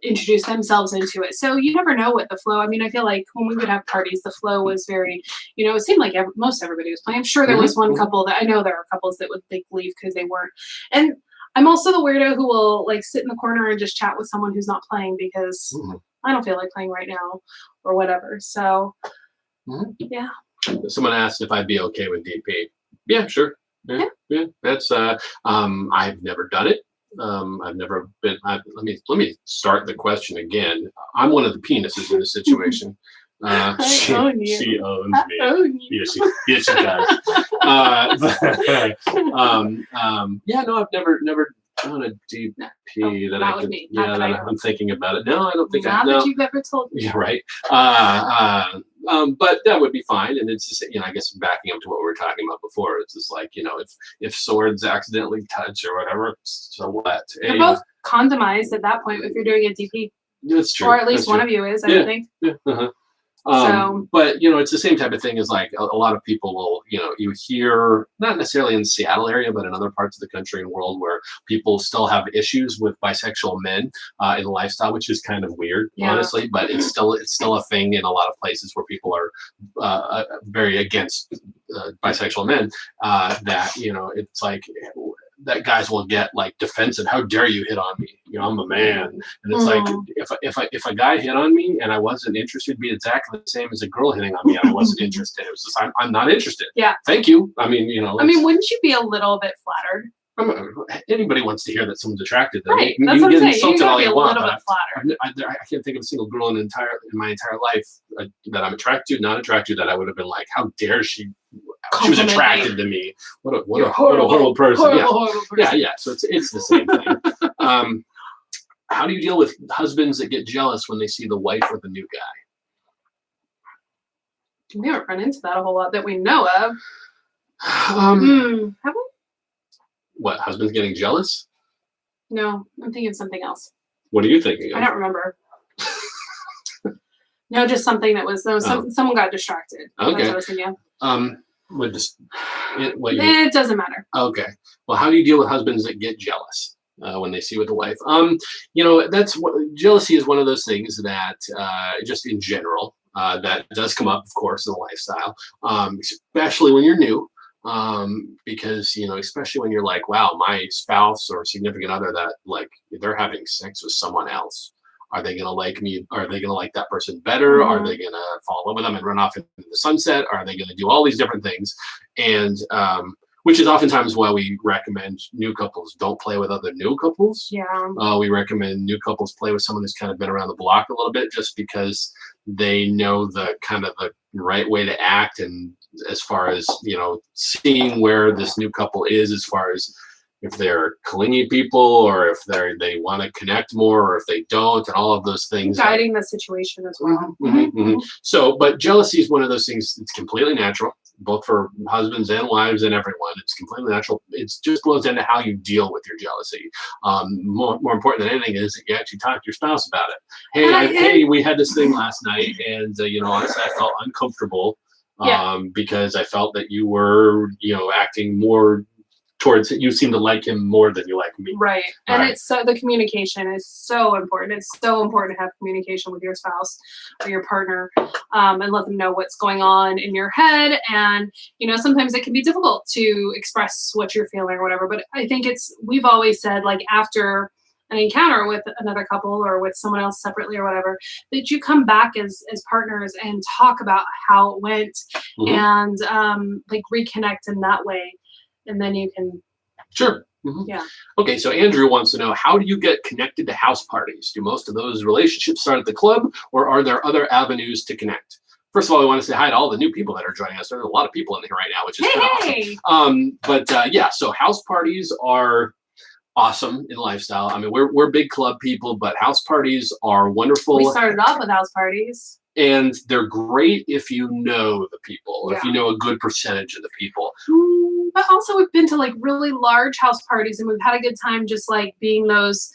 introduce themselves into it. So you never know what the flow. I mean, I feel like when we would have parties, the flow was very, it seemed like most everybody was playing. I'm sure there was one couple that I know there are couples that would leave because they weren't. And I'm also the weirdo who will like sit in the corner and just chat with someone who's not playing because I don't feel like playing right now or whatever. So yeah. Someone asked if I'd be okay with DP. Yeah, sure. Yeah. That's I've never done it. I've never been. Let me start the question again. I'm one of the penises in this situation. She owns me. Yes, she does. Yeah, no, I've never done a DP that I can. Yeah, that I'm thinking about it. No, I don't think not that you've ever told me. Yeah, right. But that would be fine. And it's just, I guess backing up to what we were talking about before, it's just like, if swords accidentally touch or whatever, so what? You're both condomized at that point if you're doing a DP. That's true. Or at least one of you is, I would think. Yeah. But it's the same type of thing as like a lot of people will, you hear, not necessarily in the Seattle area, but in other parts of the country and world where people still have issues with bisexual men in the lifestyle, which is kind of weird, honestly, but it's still a thing in a lot of places where people are very against bisexual men, that, it's like, that guys will get like defensive. How dare you hit on me? I'm a man. And it's like, if a guy hit on me and I wasn't interested, it'd be exactly the same as a girl hitting on me and I wasn't interested. It was just, I'm not interested. Yeah. Thank you. I mean, wouldn't you be a little bit flattered? Anybody wants to hear that someone's attracted to them. Right. That's what I'm saying. You gotta be a little bit flattered. I can't think of a single girl in my entire life that I'm attracted to, not attracted to, that I would have been like, how dare she? She was attracted to me. What a horrible person. Horrible person. Yeah. So it's the same thing. How do you deal with husbands that get jealous when they see the wife with a new guy? We haven't run into that a whole lot that we know of. Have we? What, husbands getting jealous? No, I'm thinking of something else. What are you thinking of? I don't remember. No, just something that was someone got distracted. Okay. That's what I was thinking of. It doesn't matter. Okay. Well, how do you deal with husbands that get jealous when they see with the wife? That's what jealousy is. One of those things that just in general that does come up, of course, in the lifestyle, especially when you're new. Because especially when you're like, wow, my spouse or significant other that like they're having sex with someone else. Are they gonna like me? Are they gonna like that person better? Are they gonna fall in love with them and run off into the sunset? Are they gonna do all these different things? And which is oftentimes why we recommend new couples don't play with other new couples. Yeah. We recommend new couples play with someone who's kind of been around the block a little bit, just because they know the kind of the right way to act, and as far as seeing where this new couple is, as far as if they're clingy people or if they want to connect more or if they don't, and all of those things. Guiding the situation as well. So, but jealousy is one of those things that's completely natural. both for husbands and wives and everyone. It's completely natural. It just boils down to how you deal with your jealousy. More important than anything is that you actually talk to your spouse about it. Hey, we had this thing last night, and honestly, I felt uncomfortable because I felt that you were, acting more towards it. You seem to like him more than you like me. Right. And it's so, the communication is so important. It's so important to have communication with your spouse or your partner, and let them know what's going on in your head. And, sometimes it can be difficult to express what you're feeling or whatever, but I think we've always said, like, after an encounter with another couple or with someone else separately or whatever, that you come back as partners and talk about how it went, and like reconnect in that way. And then you can. Sure. Yeah. Okay, so Andrew wants to know, how do you get connected to house parties? Do most of those relationships start at the club, or are there other avenues to connect? First of all, we want to say hi to all the new people that are joining us. There's a lot of people in here right now, which is awesome. But so house parties are awesome in lifestyle. I mean, we're big club people, but house parties are wonderful. We started off with house parties. And they're great if you know the people, if you know a good percentage of the people. But also we've been to like really large house parties, and we've had a good time just like being those,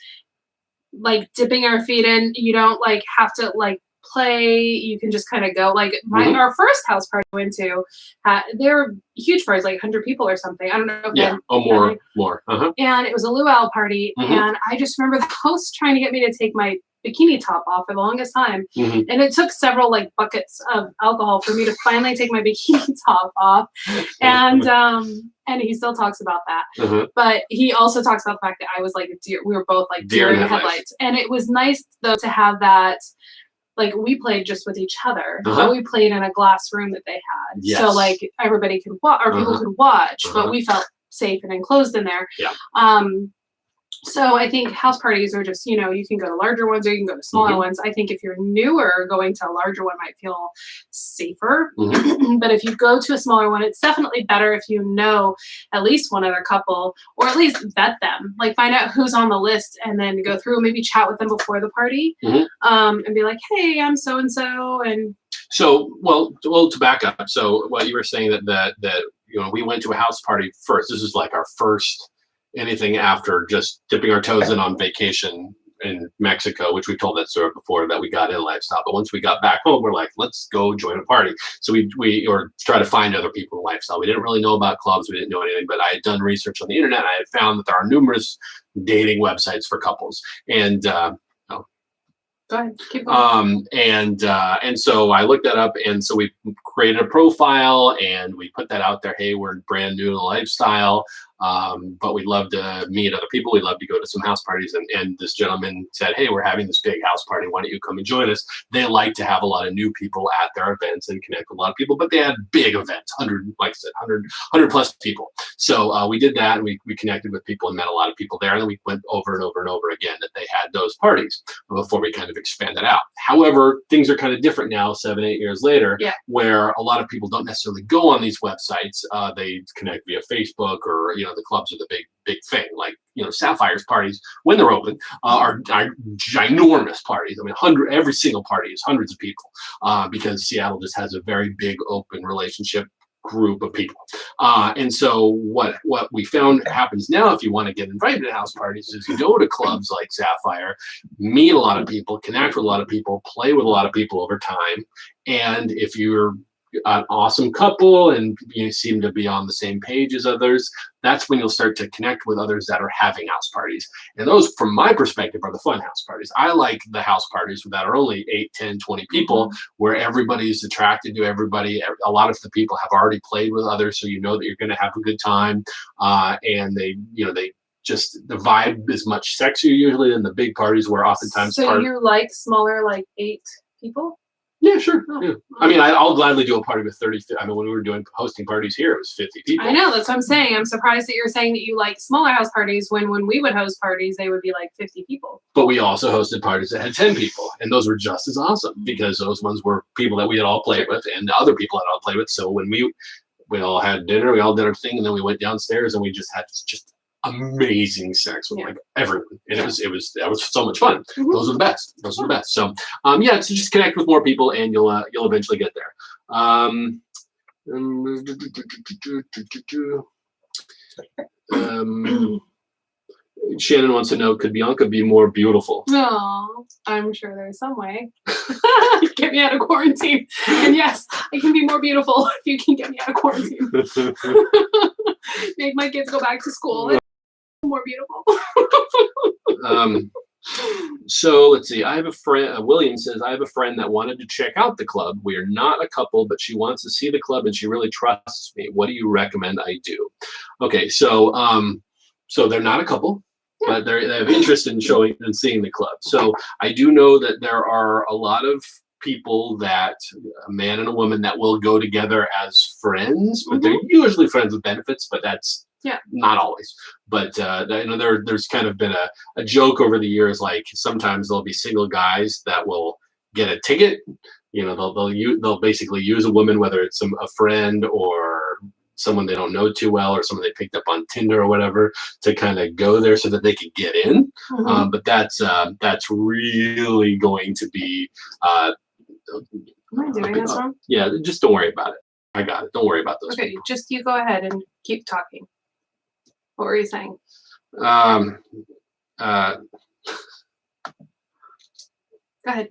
like dipping our feet in. You don't like have to like play. You can just kind of go. Like our first house party we went to, they were huge parties, like 100 people or something. I don't know if more. And it was a luau party, and I just remember the host trying to get me to take my bikini top off for the longest time, and it took several like buckets of alcohol for me to finally take my bikini top off. And he still talks about that, but he also talks about the fact that I was like a deer. We were both like deer in the headlights, and it was nice though to have that. Like, we played just with each other, but we played in a glass room that they had, so like everybody could watch, or people could watch, but we felt safe and enclosed in there. So I think house parties are just, you can go to larger ones or you can go to smaller ones. I think if you're newer, going to a larger one might feel safer. But if you go to a smaller one, it's definitely better if you know at least one other couple, or at least vet them. Like, find out who's on the list and then go through, maybe chat with them before the party, and be like, hey, I'm so-and-so. And so, well, to back up. So what you were saying that we went to a house party first. This is like our first anything after just dipping our toes in on vacation in Mexico, which we've told that story before, that we got in lifestyle. But once we got back home, we're like, let's go join a party. So we try to find other people in lifestyle. We didn't really know about clubs. We didn't know anything, but I had done research on the internet. I had found that there are numerous dating websites for couples. And go ahead, keep going. And so I looked that up, and so we created a profile and we put that out there. Hey, we're brand new to lifestyle, but we'd love to meet other people. We'd love to go to some house parties. And this gentleman said, hey, we're having this big house party. Why don't you come and join us? They like to have a lot of new people at their events and connect with a lot of people, but they had big events, 100 plus people. So we did that, and we connected with people and met a lot of people there. And then we went over and over and over again that they had those parties before we kind of expanded out. However, things are kind of different now, 7-8 years later, where a lot of people don't necessarily go on these websites. They connect via Facebook, or the clubs are the big thing. Like Sapphire's parties, when they're open, are ginormous parties. I mean, every single party is hundreds of people, because Seattle just has a very big open relationship group of people. And so what we found happens now, if you want to get invited to house parties, is you go to clubs like Sapphire, meet a lot of people, connect with a lot of people, play with a lot of people over time. And if you're an awesome couple and you seem to be on the same page as others, that's when you'll start to connect with others that are having house parties. And those, from my perspective, are the fun house parties. I like the house parties that are only 8, 10, 20 people, where everybody's attracted to everybody. A lot of the people have already played with others, so you know that you're going to have a good time. And they just, the vibe is much sexier usually than the big parties, where oftentimes. So you like smaller, like 8 people? Yeah, sure. Yeah. I mean, I'll gladly do a party with 30. I mean, when we were hosting parties here, it was 50 people. I know, that's what I'm saying. I'm surprised that you're saying that you like smaller house parties, when we would host parties, they would be like 50 people. But we also hosted parties that had 10 people, and those were just as awesome, because those ones were people that we had all played with and other people had all played with. So when we all had dinner, we all did our thing, and then we went downstairs and we just had just amazing sex with like everyone, and that was so much fun. Those are the best. So so just connect with more people, and you'll eventually get there. Shannon wants to know, could Bianca be more beautiful? No, I'm sure there's some way. Get me out of quarantine. And yes, I can be more beautiful if you can get me out of quarantine. Make my kids go back to school and more beautiful. So let's see. I have a friend, William says, I have a friend that wanted to check out the club. We are not a couple, but she wants to see the club and she really trusts me. What do you recommend I do? Okay, so they're not a couple, but they have interest in showing and seeing the club. So I do know that there are a lot of people that a man and a woman that will go together as friends, but they're usually friends with benefits, but that's not always. But there's kind of been a joke over the years, like sometimes there'll be single guys that will get a ticket. They'll basically use a woman, whether it's a friend or someone they don't know too well or someone they picked up on Tinder or whatever, to kind of go there so that they could get in. But that's really going to be Am I doing this wrong? Yeah, just don't worry about it. I got it. Don't worry about those. Okay, people. just you go ahead and keep talking. What were you saying? Go ahead.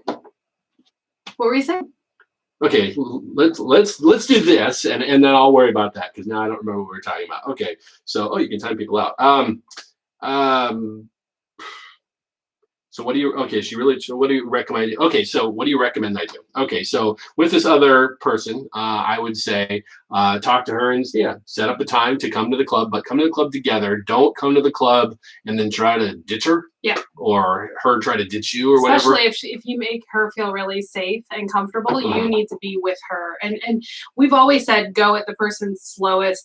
What were you saying? Okay, let's do this, and then I'll worry about that because now I don't remember what we were talking about. Okay, so you can time people out. So what do you? Okay, so what do you recommend? Okay, so what do you recommend I do? Okay, so with this other person, I would say talk to her and set up a time to come to the club, but come to the club together. Don't come to the club and then try to ditch her. Yeah. Or her try to ditch you or Especially whatever. if you make her feel really safe and comfortable, you need to be with her. And we've always said go at the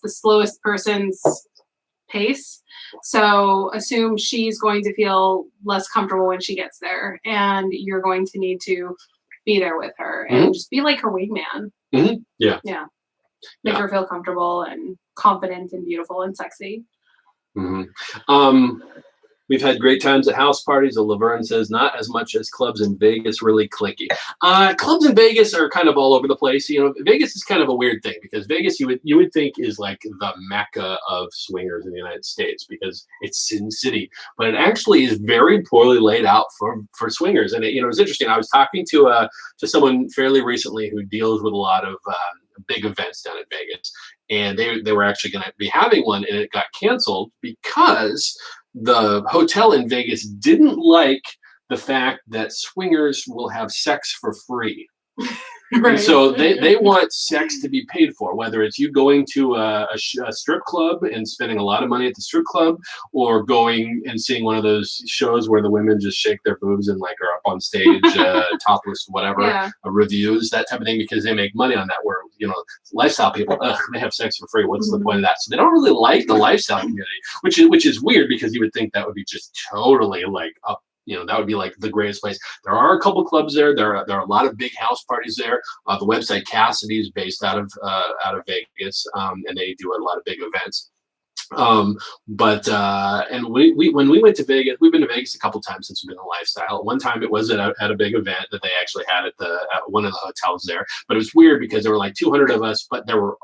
slowest person's pace. So assume she's going to feel less comfortable when she gets there, and you're going to need to be there with her and just be like her wingman. Yeah. Make her feel comfortable and confident and beautiful and sexy. We've had great times at house parties. Laverne says, not as much as clubs in Vegas, really clicky. Clubs in Vegas are kind of all over the place. Vegas is kind of a weird thing because Vegas you would think is like the mecca of swingers in the United States because it's Sin City, but it actually is very poorly laid out for swingers. And it was interesting. I was talking to someone fairly recently who deals with a lot of big events down in Vegas, and they were actually going to be having one, and it got canceled because the hotel in Vegas didn't like the fact that swingers will have sex for free. Right. And so they want sex to be paid for, whether it's you going to a strip club and spending a lot of money at the strip club, or going and seeing one of those shows where the women just shake their boobs and like are up on stage, topless, whatever, reviews, that type of thing, because they make money on that. Where lifestyle people, they have sex for free. What's the point of that? So they don't really like the lifestyle community, which is weird because you would think that would be just totally like up. That would be like the greatest place. There are a couple clubs there. There are a lot of big house parties there. The website Cassidy is based out of Vegas, and they do a lot of big events. And when we went to Vegas, we've been to Vegas a couple times since we've been in lifestyle. One time it was at a big event that they actually had at one of the hotels there. But it was weird because there were like 200 of us, but the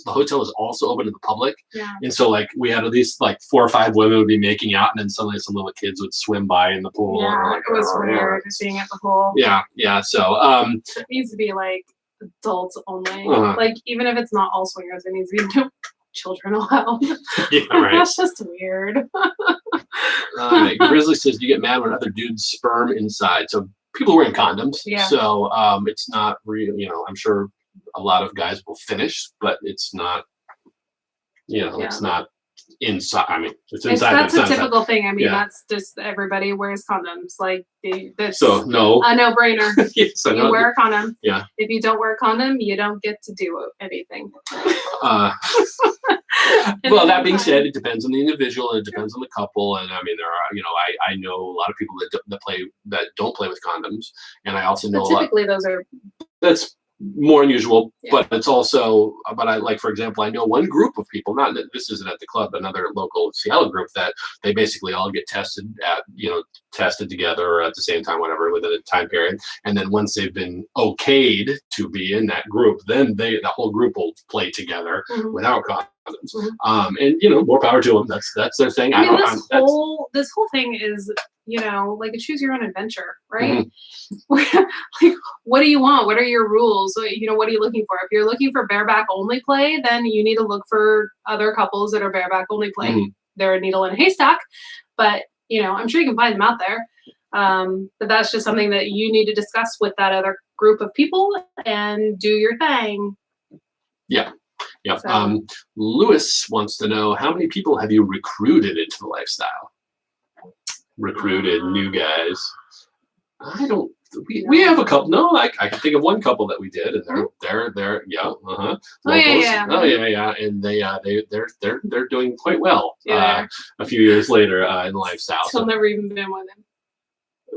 hotel was also open to the public. Yeah. And so like we had at least like 4 or 5 women would be making out, and then suddenly some little kids would swim by in the pool. Yeah, it was weird being at the pool. Yeah. So it needs to be like adults only. Like even if it's not all swingers, it needs to be children allowed. Yeah, right. That's just weird. Grizzly says, you get mad when other dudes sperm inside. So people wearing condoms. Yeah. So it's not real. I'm sure a lot of guys will finish, but it's not. It's not inside. I mean, it's inside. That's a typical thing. I mean, that's just everybody wears condoms. Like that's so no a no-brainer. So you wear a condom. Yeah. If you don't wear a condom, you don't get to do anything. Well, that being said, it depends on the individual and it depends on the couple. And I mean, there are, I know a lot of people that don't play with condoms, and I also know typically those are. That's more unusual, but it's also, but I like, for example, I know one group of people, not that this isn't at the club, another local Seattle group that they basically all get tested tested together at the same time, whatever, within a time period. And then once they've been okayed to be in that group, then the whole group will play together without condoms. And more power to them. That's their thing. I mean, this whole thing is, like a choose your own adventure, right? Like, what do you want? What are your rules? What are you looking for? If you're looking for bareback only play, then you need to look for other couples that are bareback only play. They're a needle in a haystack, but I'm sure you can find them out there. But that's just something that you need to discuss with that other group of people and do your thing. Yeah. So. Lewis wants to know, how many people have you recruited into the lifestyle? Recruited new guys. I don't. We have a couple. No, I can think of one couple that we did, and they're locals. And they're doing quite well. A few years later in the lifestyle. Still never even been with them.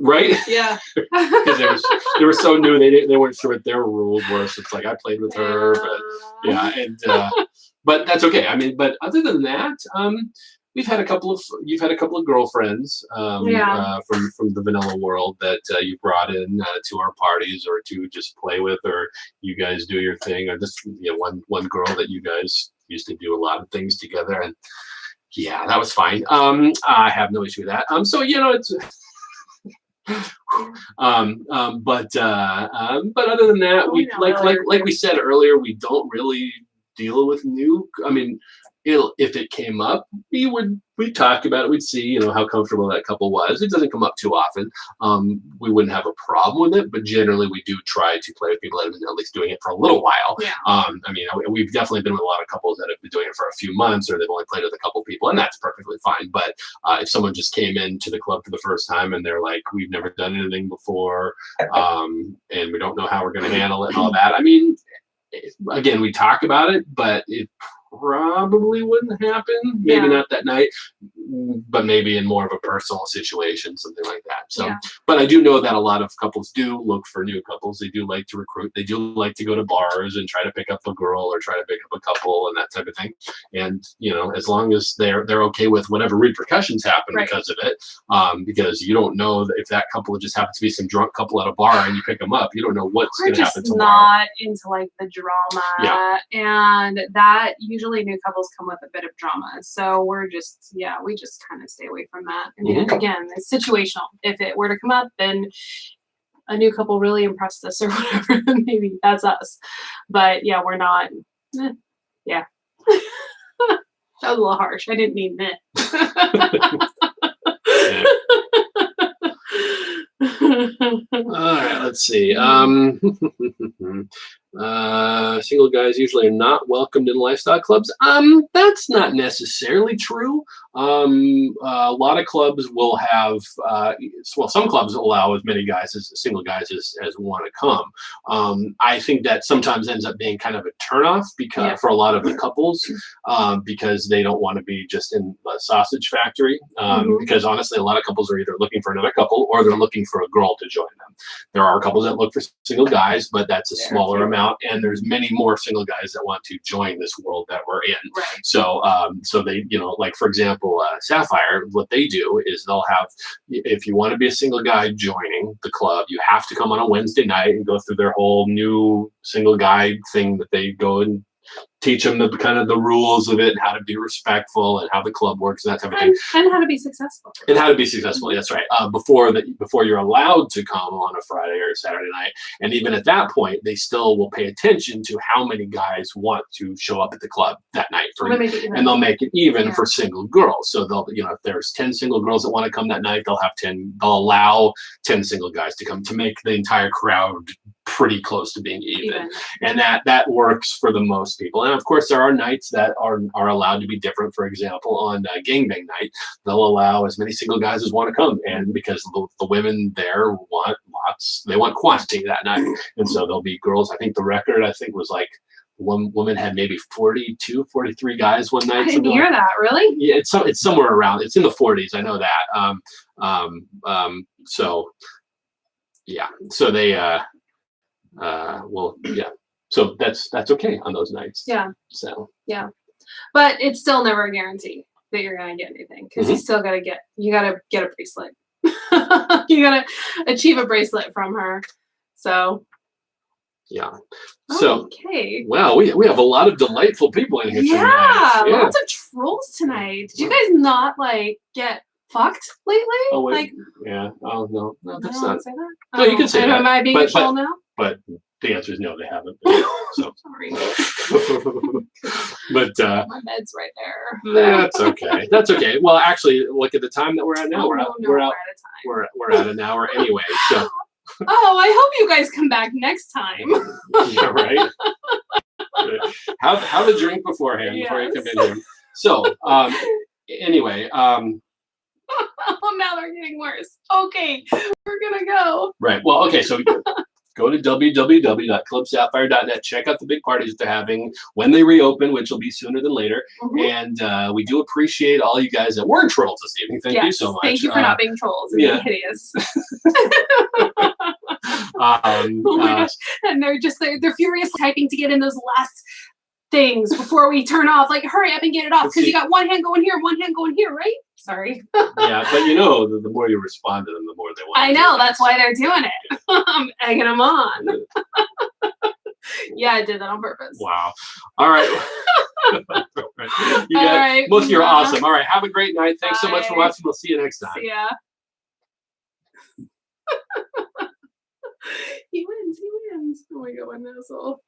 Right? Yeah. Because they were so new, they weren't sure what their rules were. So it's like, I played with her, but that's okay. I mean, but other than that, you've had a couple of girlfriends from the vanilla world that you brought in to our parties, or to just play with, or you guys do your thing, or just one girl that you guys used to do a lot of things together, and that was fine. I have no issue with that. So it's. But other than that, we like we said earlier, we don't really deal with new. I mean, if it came up, we'd talk about it. We'd see, how comfortable that couple was. It doesn't come up too often. We wouldn't have a problem with it, but generally we do try to play with people that have been at least doing it for a little while. Yeah. I mean, we've definitely been with a lot of couples that have been doing it for a few months, or they've only played with a couple people, and that's perfectly fine. But if someone just came into the club for the first time and they're like, we've never done anything before, and we don't know how we're going to handle it and all that. I mean, again, we talk about it, but it probably wouldn't happen. Maybe not that night, but maybe in more of a personal situation, something like that. So, but I do know that a lot of couples do look for new couples. They do like to recruit. They do like to go to bars and try to pick up a girl or try to pick up a couple and that type of thing. And as long as they're okay with whatever repercussions happen because of it, because you don't know if that couple just happens to be some drunk couple at a bar and you pick them up, you don't know what's going to happen tomorrow. Not into like the drama, and that usually new couples come with a bit of drama. So we just kind of stay away from that. I mean, again, it's situational. If it were to come up, then a new couple really impressed us or whatever, then maybe that's us. But we're not. That was a little harsh. I didn't mean that. All right, let's see. Single guys usually are not welcomed in lifestyle clubs. That's not necessarily true. A lot of clubs will have, some clubs allow as many guys as single guys as want to come. I think that sometimes ends up being kind of a turnoff because for a lot of the couples, because they don't want to be just in a sausage factory. Because honestly, a lot of couples are either looking for another couple or they're looking for a girl to join them. There are couples that look for single guys, but that's a smaller amount, and there's many more single guys that want to join this world that we're in. Right. So they, like for example, Sapphire, what they do is they'll have, if you want to be a single guy joining the club, you have to come on a Wednesday night and go through their whole new single guy thing that they go and teach them the kind of the rules of it and how to be respectful and how the club works and that type of thing. And how to be successful. And how to be successful. That's right. Before you're allowed to come on a Friday or a Saturday night. And even at that point, they still will pay attention to how many guys want to show up at the club that night. And they'll make it even for single girls. So they'll, if there's 10 single girls that want to come that night, they'll allow 10 single guys to come to make the entire crowd pretty close to being even. And that works for the most people. And of course, there are nights that are allowed to be different. For example, on gangbang night, they'll allow as many single guys as want to come, and because the women there want lots, they want quantity that night, and so there'll be girls. I think the record was like one woman had maybe 42, 43 guys one night. I didn't hear that. Really? Yeah, it's somewhere around. It's in the 40s. I know that. So yeah. So they. well, yeah. So that's okay on those nights. Yeah. So But it's still never a guarantee that you're gonna get anything because you gotta get a bracelet. You gotta achieve a bracelet from her. So yeah. So okay. wow, we have a lot of delightful people in here Yeah, tonight. Yeah. lots of trolls tonight. Did you guys not like get fucked lately? Oh wait. Like, Yeah. Oh no, that's I don't not. say that. No, you can say that. Am I being a troll now? But the answer is no, they haven't. So. Sorry. But My bed's right there. that's okay. That's okay. Well, actually, look at the time that we're at now. We're out we're of time. we're at an hour anyway. So Oh, I hope you guys come back next time. yeah, right. Have a drink beforehand before you come in here. So anyway, Oh, now they're getting worse. Okay, we're gonna go. right. Well, okay. So go to www.clubsapphire.net. Check out the big parties that they're having when they reopen, which will be sooner than later. Mm-hmm. And we do appreciate all you guys that weren't trolls this evening. Thank you so much. Thank you for not being trolls and being hideous. Oh my gosh! And they're furious typing to get in those last things before we turn off. Like, hurry up and get it off because you got one hand going here, one hand going here, right? Sorry. Yeah, but you know, the more you respond to them, the more they want. I know, that's why they're doing it. I'm egging them on. Yeah, I did that on purpose. Wow. All right. You guys, right. Most of you are awesome. All right. Have a great night. Thanks so much for Bye. watching. We'll see you next time. See ya. He wins. Oh my god, what an asshole.